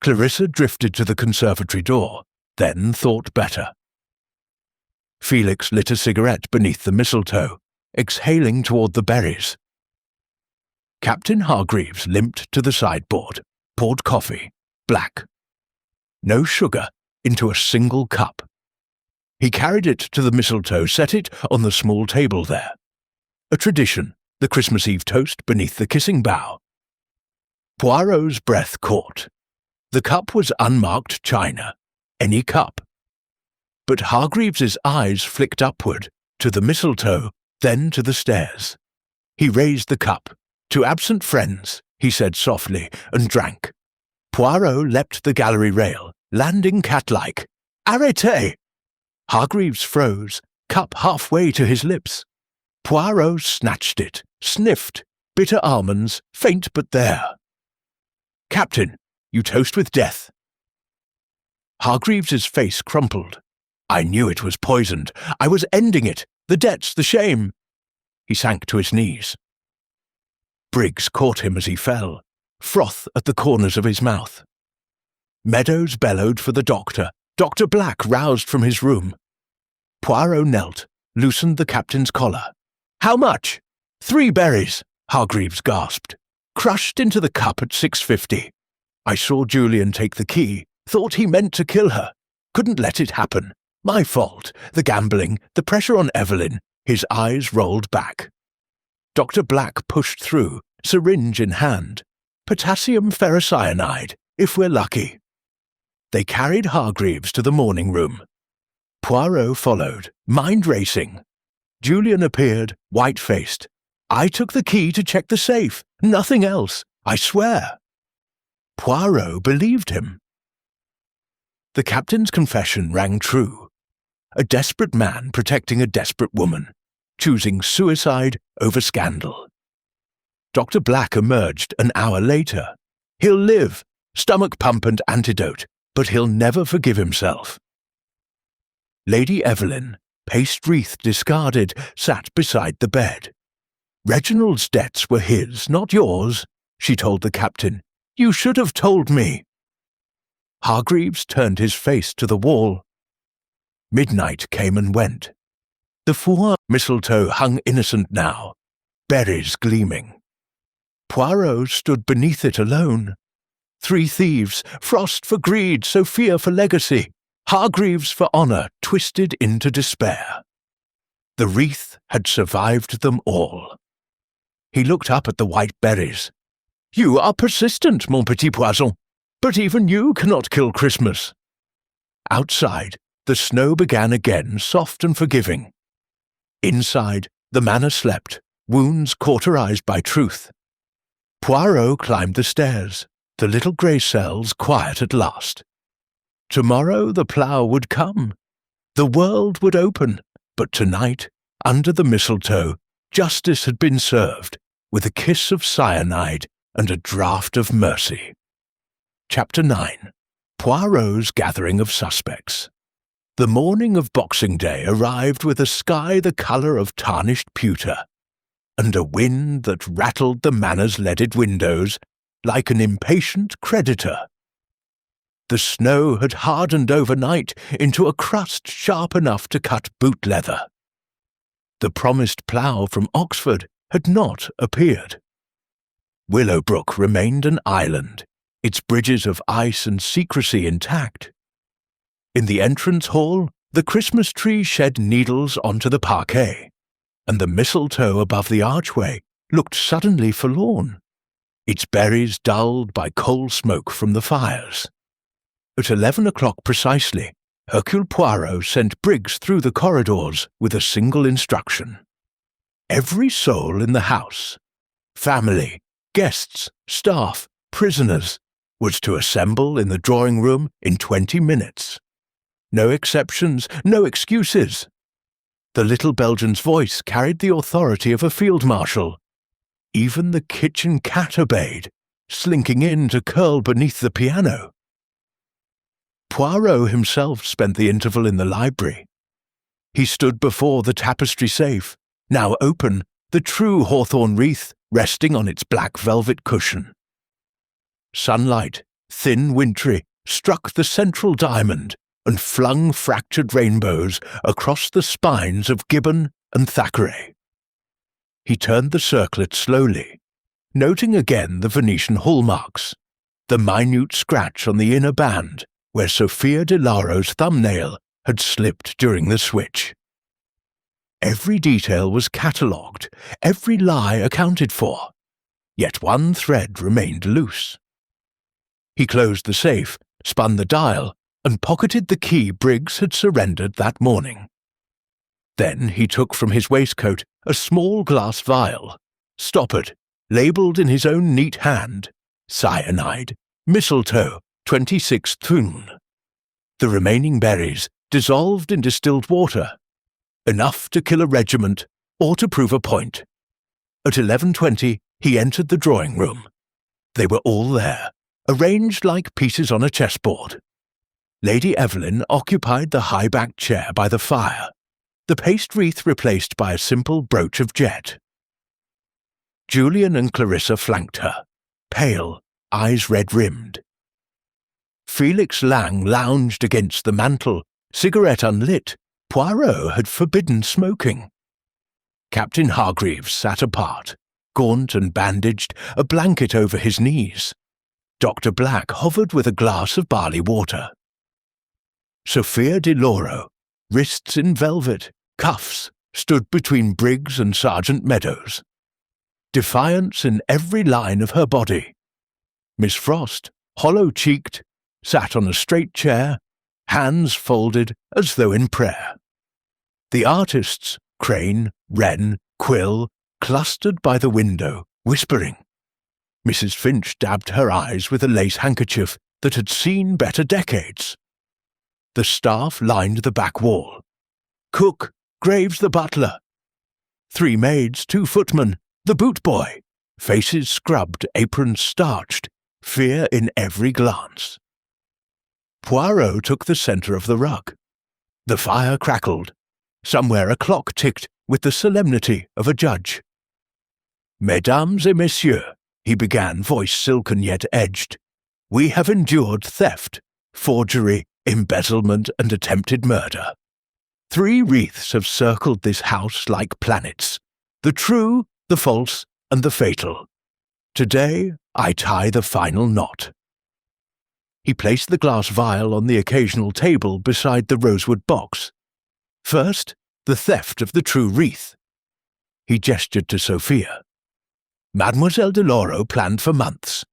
Clarissa drifted to the conservatory door, then thought better. Felix lit a cigarette beneath the mistletoe, exhaling toward the berries. Captain Hargreaves limped to the sideboard, poured coffee, black. No sugar, into a single cup. He carried it to the mistletoe, set it on the small table there. A tradition, the Christmas Eve toast beneath the kissing bough. Poirot's breath caught. The cup was unmarked china, any cup. But Hargreaves's eyes flicked upward, to the mistletoe, then to the stairs. He raised the cup. To absent friends, he said softly, and drank. Poirot leapt the gallery rail, landing cat-like. Arrêtez! Hargreaves froze, cup halfway to his lips. Poirot snatched it, sniffed, bitter almonds, faint but there. Captain, you toast with death. Hargreaves's face crumpled. I knew it was poisoned. I was ending it. The debts, the shame. He sank to his knees. Briggs caught him as he fell, froth at the corners of his mouth. Meadows bellowed for the doctor. Dr. Black roused from his room. Poirot knelt, loosened the captain's collar. How much? 3 berries, Hargreaves gasped. Crushed into the cup at 6:50. I saw Julian take the key, thought he meant to kill her. Couldn't let it happen. My fault. The gambling, the pressure on Evelyn. His eyes rolled back. Dr. Black pushed through, syringe in hand. Potassium ferrocyanide, if we're lucky. They carried Hargreaves to the morning room. Poirot followed, mind racing. Julian appeared, white-faced. "I took the key to check the safe, nothing else, I swear." Poirot believed him. The captain's confession rang true. A desperate man protecting a desperate woman, choosing suicide over scandal. Dr. Black emerged an hour later. He'll live, stomach pump and antidote, but he'll never forgive himself. Lady Evelyn, paste wreath discarded, sat beside the bed. Reginald's debts were his, not yours, she told the captain. You should have told me. Hargreaves turned his face to the wall. Midnight came and went. The four mistletoe hung innocent now, berries gleaming. Poirot stood beneath it alone. 3 thieves, Frost for greed, Sophia for legacy, Hargreaves for honour, twisted into despair. The wreath had survived them all. He looked up at the white berries. You are persistent, mon petit poisson, but even you cannot kill Christmas. Outside, the snow began again, soft and forgiving. Inside, the manor slept, wounds cauterized by truth. Poirot climbed the stairs, the little grey cells quiet at last. Tomorrow the plough would come. The world would open, but tonight, under the mistletoe, justice had been served, with a kiss of cyanide and a draught of mercy. Chapter 9. Poirot's Gathering of Suspects. The morning of Boxing Day arrived with a sky the colour of tarnished pewter, and a wind that rattled the manor's leaded windows like an impatient creditor. The snow had hardened overnight into a crust sharp enough to cut boot leather. The promised plough from Oxford had not appeared. Willowbrook remained an island, its bridges of ice and secrecy intact. In the entrance hall, the Christmas tree shed needles onto the parquet, and the mistletoe above the archway looked suddenly forlorn, its berries dulled by coal smoke from the fires. At 11 o'clock precisely, Hercule Poirot sent Briggs through the corridors with a single instruction. Every soul in the house, family, guests, staff, prisoners, was to assemble in the drawing-room in 20 minutes. No exceptions, no excuses. The little Belgian's voice carried the authority of a field marshal. Even the kitchen cat obeyed, slinking in to curl beneath the piano. Poirot himself spent the interval in the library. He stood before the tapestry safe, now open, the true hawthorn wreath resting on its black velvet cushion. Sunlight, thin wintry, struck the central diamond and flung fractured rainbows across the spines of Gibbon and Thackeray. He turned the circlet slowly, noting again the Venetian hallmarks, the minute scratch on the inner band where Sophia de Laro's thumbnail had slipped during the switch. Every detail was catalogued, every lie accounted for, yet one thread remained loose. He closed the safe, spun the dial, and pocketed the key Briggs had surrendered that morning. Then he took from his waistcoat a small glass vial, stoppered, labelled in his own neat hand, cyanide, mistletoe, 26 thun. The remaining berries dissolved in distilled water, enough to kill a regiment or to prove a point. At 11:20 he entered the drawing-room. They were all there, arranged like pieces on a chessboard. Lady Evelyn occupied the high-backed chair by the fire, the paste wreath replaced by a simple brooch of jet. Julian and Clarissa flanked her, pale, eyes red-rimmed. Felix Lang lounged against the mantel, cigarette unlit. Poirot had forbidden smoking. Captain Hargreaves sat apart, gaunt and bandaged, a blanket over his knees. Dr. Black hovered with a glass of barley water. Sophia de Lauro, wrists in velvet, cuffs, stood between Briggs and Sergeant Meadows. Defiance in every line of her body. Miss Frost, hollow-cheeked, sat on a straight chair, hands folded as though in prayer. The artists, Crane, Wren, Quill, clustered by the window, whispering. Mrs. Finch dabbed her eyes with a lace handkerchief that had seen better decades. The staff lined the back wall. Cook, Graves the butler. 3 maids, 2 footmen, the boot boy, faces scrubbed, aprons starched, fear in every glance. Poirot took the centre of the rug. The fire crackled. Somewhere a clock ticked with the solemnity of a judge. Mesdames et messieurs, he began, voice silken yet edged, we have endured theft, forgery, embezzlement, and attempted murder. 3 wreaths have circled this house like planets, the true, the false, and the fatal. Today I tie the final knot. He placed the glass vial on the occasional table beside the rosewood box. First, the theft of the true wreath. He gestured to Sophia. Mademoiselle de Loro planned for months.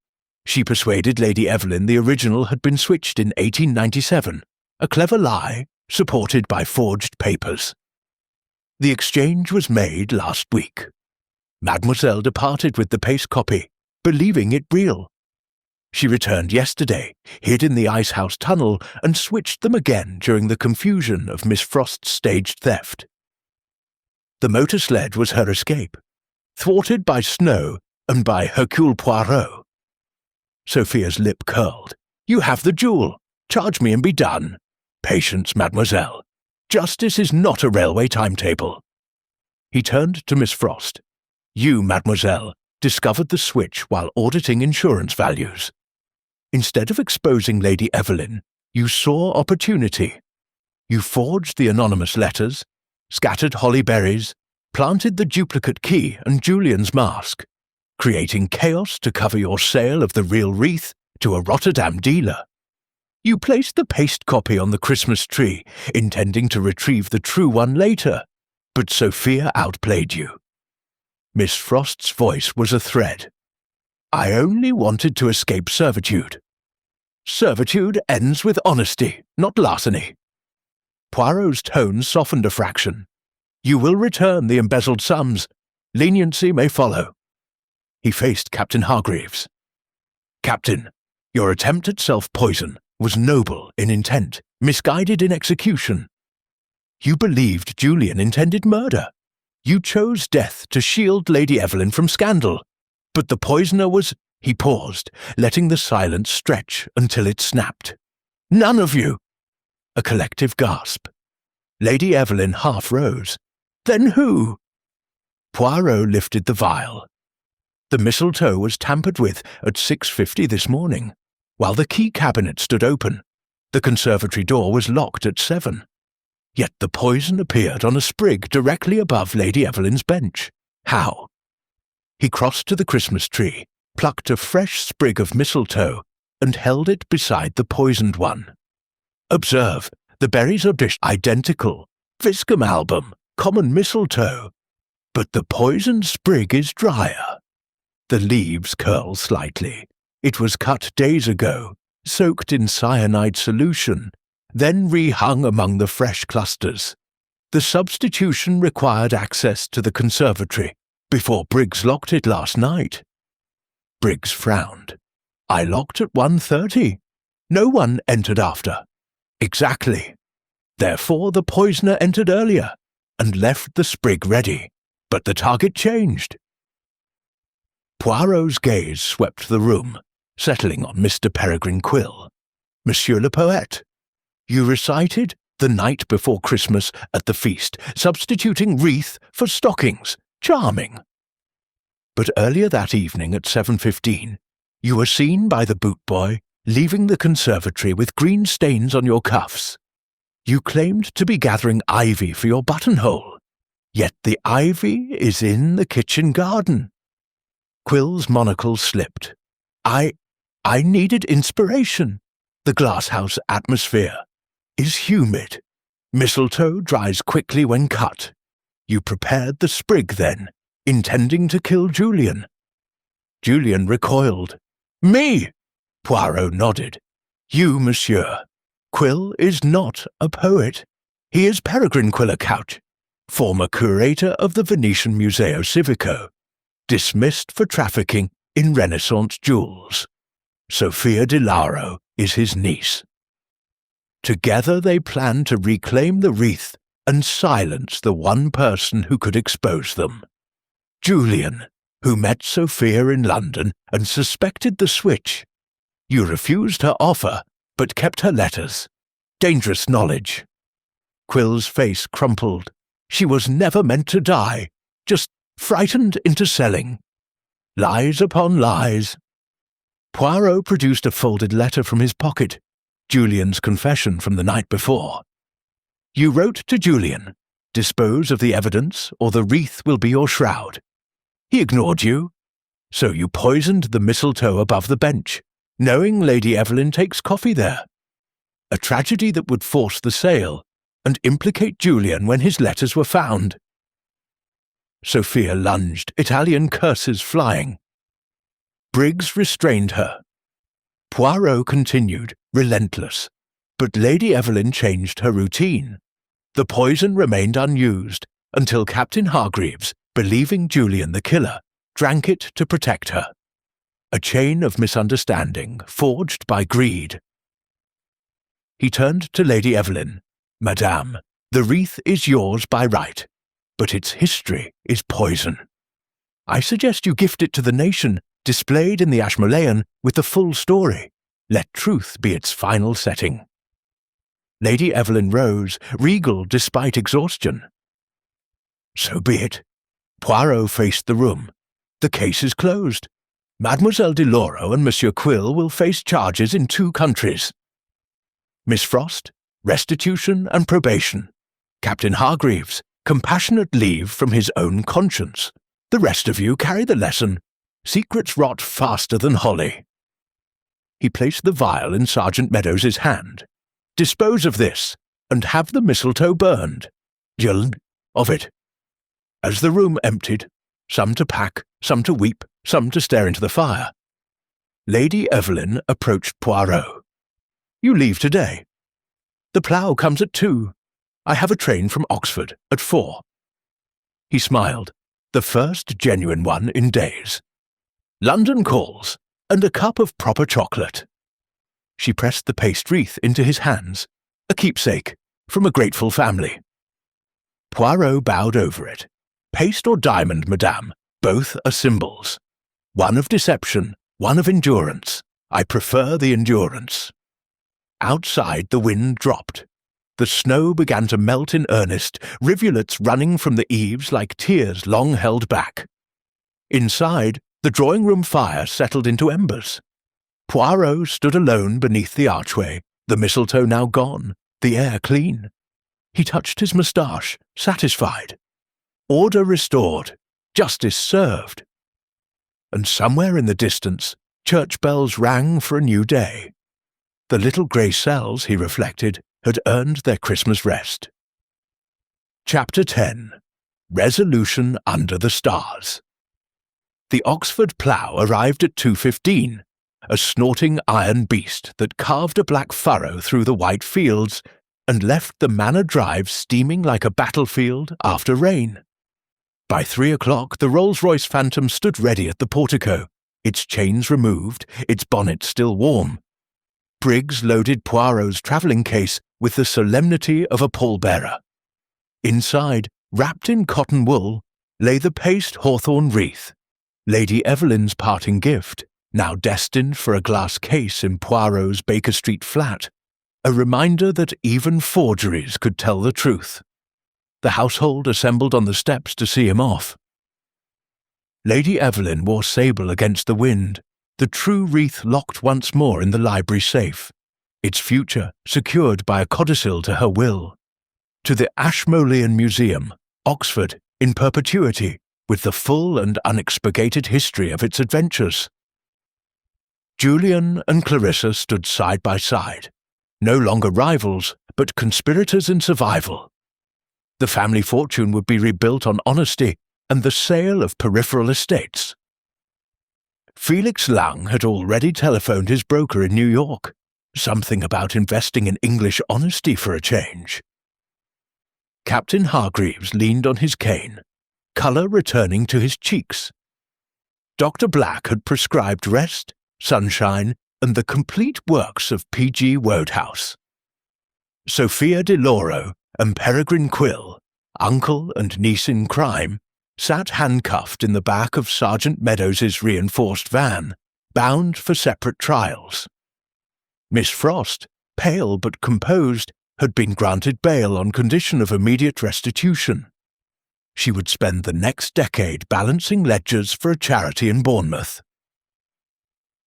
She persuaded Lady Evelyn the original had been switched in 1897, a clever lie supported by forged papers. The exchange was made last week. Mademoiselle departed with the paste copy, believing it real. She returned yesterday, hid in the icehouse tunnel, and switched them again during the confusion of Miss Frost's staged theft. The motor sled was her escape, thwarted by snow and by Hercule Poirot. Sophia's lip curled. You have the jewel. Charge me and be done. Patience, mademoiselle. Justice is not a railway timetable. He turned to Miss Frost. You, mademoiselle, discovered the switch while auditing insurance values. Instead of exposing Lady Evelyn, you saw opportunity. You forged the anonymous letters, scattered holly berries, planted the duplicate key and Julian's mask, creating chaos to cover your sale of the real wreath to a Rotterdam dealer. You placed the paste copy on the Christmas tree, intending to retrieve the true one later, but Sophia outplayed you. Miss Frost's voice was a thread. I only wanted to escape servitude. Servitude ends with honesty, not larceny. Poirot's tone softened a fraction. You will return the embezzled sums. Leniency may follow. He faced Captain Hargreaves. Captain, your attempt at self-poison was noble in intent, misguided in execution. You believed Julian intended murder. You chose death to shield Lady Evelyn from scandal. But the poisoner was... He paused, letting the silence stretch until it snapped. None of you! A collective gasp. Lady Evelyn half rose. Then who? Poirot lifted the vial. The mistletoe was tampered with at 6:50 this morning, while the key cabinet stood open. The conservatory door was locked at 7. Yet the poison appeared on a sprig directly above Lady Evelyn's bench. How? He crossed to the Christmas tree, plucked a fresh sprig of mistletoe, and held it beside the poisoned one. Observe, the berries are identical. Viscum album, common mistletoe. But the poisoned sprig is drier. The leaves curl slightly. It was cut days ago, soaked in cyanide solution, then rehung among the fresh clusters. The substitution required access to the conservatory before Briggs locked it last night. Briggs frowned. I locked at 1:30. No one entered after. Exactly. Therefore the poisoner entered earlier and left the sprig ready, but the target changed. Poirot's gaze swept the room, settling on Mr. Peregrine Quill. Monsieur le Poète, you recited the night before Christmas at the feast, substituting wreath for stockings. Charming. But earlier that evening at 7:15, you were seen by the boot boy leaving the conservatory with green stains on your cuffs. You claimed to be gathering ivy for your buttonhole, yet the ivy is in the kitchen garden. Quill's monocle slipped. I needed inspiration. The glasshouse atmosphere is humid. Mistletoe dries quickly when cut. You prepared the sprig then, intending to kill Julian. Julian recoiled. Me! Poirot nodded. You, monsieur. Quill is not a poet. He is Peregrine Quiller Couch, former curator of the Venetian Museo Civico, dismissed for trafficking in Renaissance jewels. Sophia di Lauro is his niece. Together they plan to reclaim the wreath and silence the one person who could expose them. Julian, who met Sophia in London and suspected the switch. You refused her offer, but kept her letters. Dangerous knowledge. Quill's face crumpled. She was never meant to die, just frightened into selling. Lies upon lies. Poirot produced a folded letter from his pocket, Julian's confession from the night before. You wrote to Julian, dispose of the evidence or the wreath will be your shroud. He ignored you, so you poisoned the mistletoe above the bench, knowing Lady Evelyn takes coffee there. A tragedy that would force the sale and implicate Julian when his letters were found. Sophia lunged, Italian curses flying. Briggs restrained her. Poirot continued, relentless, but Lady Evelyn changed her routine. The poison remained unused until Captain Hargreaves, believing Julian the killer, drank it to protect her. A chain of misunderstanding forged by greed. He turned to Lady Evelyn. Madame, the wreath is yours by right, but its history is poison. I suggest you gift it to the nation, displayed in the Ashmolean with the full story. Let truth be its final setting. Lady Evelyn rose, regal despite exhaustion. So be it. Poirot faced the room. The case is closed. Mademoiselle de Lauro and Monsieur Quill will face charges in 2 countries. Miss Frost, restitution and probation. Captain Hargreaves, compassionate leave from his own conscience. The rest of you carry the lesson. Secrets rot faster than holly. He placed the vial in Sergeant Meadows's hand. Dispose of this, and have the mistletoe burned. Of it. As the room emptied, some to pack, some to weep, some to stare into the fire, Lady Evelyn approached Poirot. You leave today. The plough comes at 2. I have a train from Oxford at 4. He smiled, the first genuine one in days. London calls, and a cup of proper chocolate. She pressed the paste wreath into his hands, a keepsake from a grateful family. Poirot bowed over it. Paste or diamond, madame, both are symbols. One of deception, one of endurance. I prefer the endurance. Outside the wind dropped. The snow began to melt in earnest, rivulets running from the eaves like tears long held back. Inside, the drawing-room fire settled into embers. Poirot stood alone beneath the archway, the mistletoe now gone, the air clean. He touched his moustache, satisfied. Order restored, justice served. And somewhere in the distance, church bells rang for a new day. The little grey cells, he reflected, had earned their Christmas rest. Chapter 10. Resolution Under the Stars. The Oxford plough arrived at 2:15, a snorting iron beast that carved a black furrow through the white fields and left the Manor drive steaming like a battlefield after rain. By 3 o'clock, the Rolls-Royce Phantom stood ready at the portico, its chains removed, its bonnet still warm. Briggs loaded Poirot's travelling case with the solemnity of a pallbearer. Inside, wrapped in cotton wool, lay the paste hawthorn wreath, Lady Evelyn's parting gift, now destined for a glass case in Poirot's Baker Street flat, a reminder that even forgeries could tell the truth. The household assembled on the steps to see him off. Lady Evelyn wore sable against the wind, the true wreath locked once more in the library safe, its future secured by a codicil to her will. To the Ashmolean Museum, Oxford, in perpetuity, with the full and unexpurgated history of its adventures. Julian and Clarissa stood side by side, no longer rivals, but conspirators in survival. The family fortune would be rebuilt on honesty and the sale of peripheral estates. Felix Lang had already telephoned his broker in New York. Something about investing in English honesty for a change. Captain Hargreaves leaned on his cane, colour returning to his cheeks. Dr. Black had prescribed rest, sunshine, and the complete works of P.G. Wodehouse. Sophia de Lauro and Peregrine Quill, uncle and niece in crime, sat handcuffed in the back of Sergeant Meadows's reinforced van, bound for separate trials. Miss Frost, pale but composed, had been granted bail on condition of immediate restitution. She would spend the next decade balancing ledgers for a charity in Bournemouth.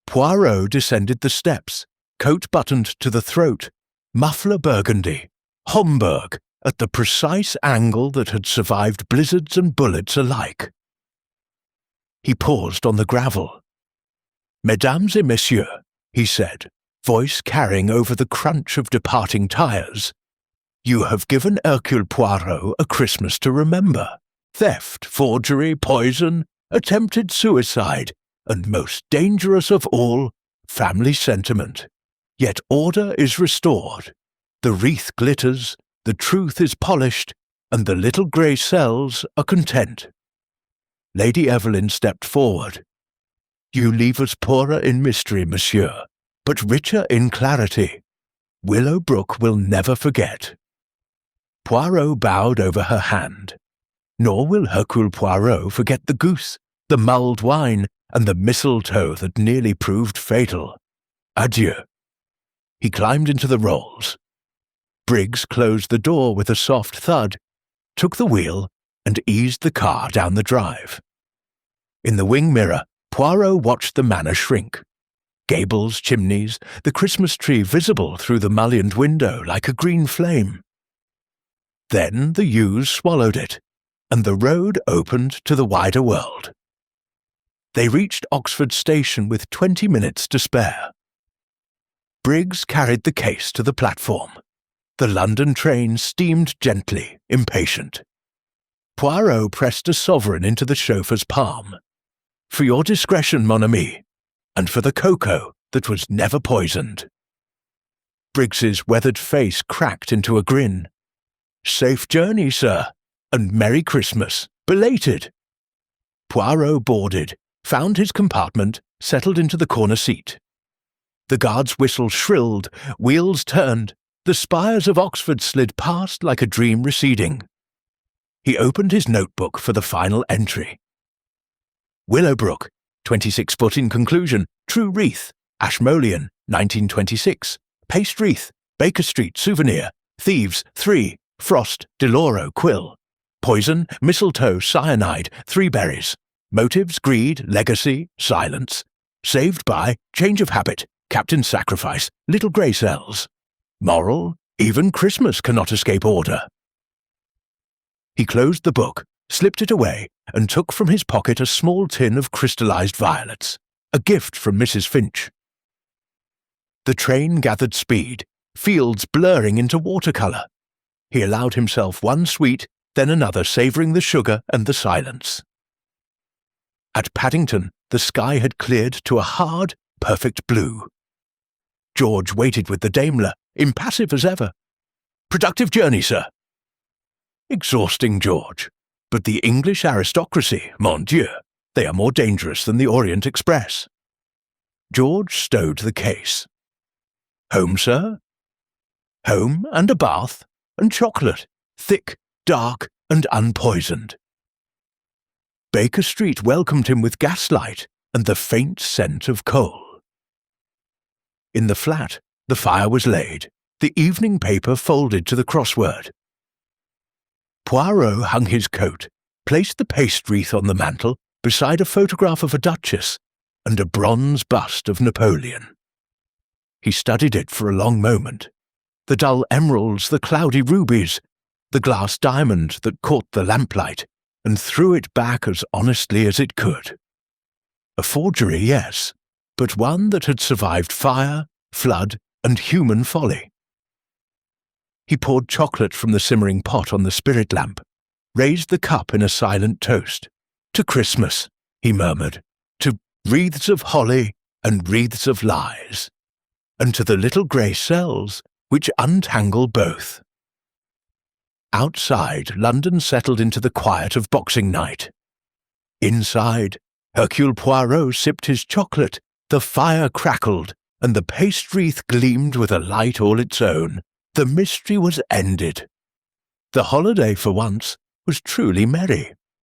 Poirot descended the steps, coat buttoned to the throat, muffler burgundy, Homburg, at the precise angle that had survived blizzards and bullets alike. He paused on the gravel. "Mesdames et messieurs," he said, voice carrying over the crunch of departing tires, "you have given Hercule Poirot a Christmas to remember. Theft, forgery, poison, attempted suicide, and most dangerous of all, family sentiment. Yet order is restored. The wreath glitters, the truth is polished, and the little grey cells are content." Lady Evelyn stepped forward. "You leave us poorer in mystery, monsieur, but richer in clarity. Willowbrook will never forget." Poirot bowed over her hand. Nor will Hercule Poirot forget the goose, the mulled wine, and the mistletoe that nearly proved fatal. Adieu. He climbed into the Rolls. Briggs closed the door with a soft thud, took the wheel, and eased the car down the drive. In the wing mirror, Poirot watched the Manor shrink. Gables, chimneys, the Christmas tree visible through the mullioned window like a green flame. Then the yews swallowed it, and the road opened to the wider world. They reached Oxford Station with 20 minutes to spare. Briggs carried the case to the platform. The London train steamed gently, impatient. Poirot pressed a sovereign into the chauffeur's palm. "For your discretion, mon ami, and for the cocoa that was never poisoned." Briggs's weathered face cracked into a grin. "Safe journey, sir, and Merry Christmas, belated." Poirot boarded, found his compartment, settled into the corner seat. The guard's whistle shrilled, wheels turned, the spires of Oxford slid past like a dream receding. He opened his notebook for the final entry. Willowbrook, 26 foot in conclusion, true wreath, Ashmolean, 1926, paste wreath, Baker Street, souvenir, thieves, 3, Frost, Deloro, Quill, poison, mistletoe, cyanide, 3 berries, motives, greed, legacy, silence, saved by, change of habit, captain's sacrifice, little grey cells, moral, even Christmas cannot escape order. He closed the book, slipped it away, and took from his pocket a small tin of crystallized violets, a gift from Mrs. Finch. The train gathered speed, fields blurring into watercolour. He allowed himself one sweet, then another savouring the sugar and the silence. At Paddington, the sky had cleared to a hard, perfect blue. George waited with the Daimler, impassive as ever. "Productive journey, sir." Exhausting, George. But the English aristocracy, mon Dieu, they are more dangerous than the Orient Express. George stowed the case. "Home, sir?" "Home and a bath, and chocolate, thick, dark, and unpoisoned." Baker Street welcomed him with gaslight and the faint scent of coal. In the flat, the fire was laid, the evening paper folded to the crossword. Poirot hung his coat, placed the paste wreath on the mantel beside a photograph of a duchess and a bronze bust of Napoleon. He studied it for a long moment. The dull emeralds, the cloudy rubies, the glass diamond that caught the lamplight and threw it back as honestly as it could. A forgery, yes, but one that had survived fire, flood, and human folly. He poured chocolate from the simmering pot on the spirit lamp, raised the cup in a silent toast. "To Christmas," he murmured, "to wreaths of holly and wreaths of lies." and to the little grey cells which untangle both. Outside, London settled into the quiet of Boxing Night. Inside, Hercule Poirot sipped his chocolate, the fire crackled, and the paste wreath gleamed with a light all its own. The mystery was ended. The holiday, for once, was truly merry.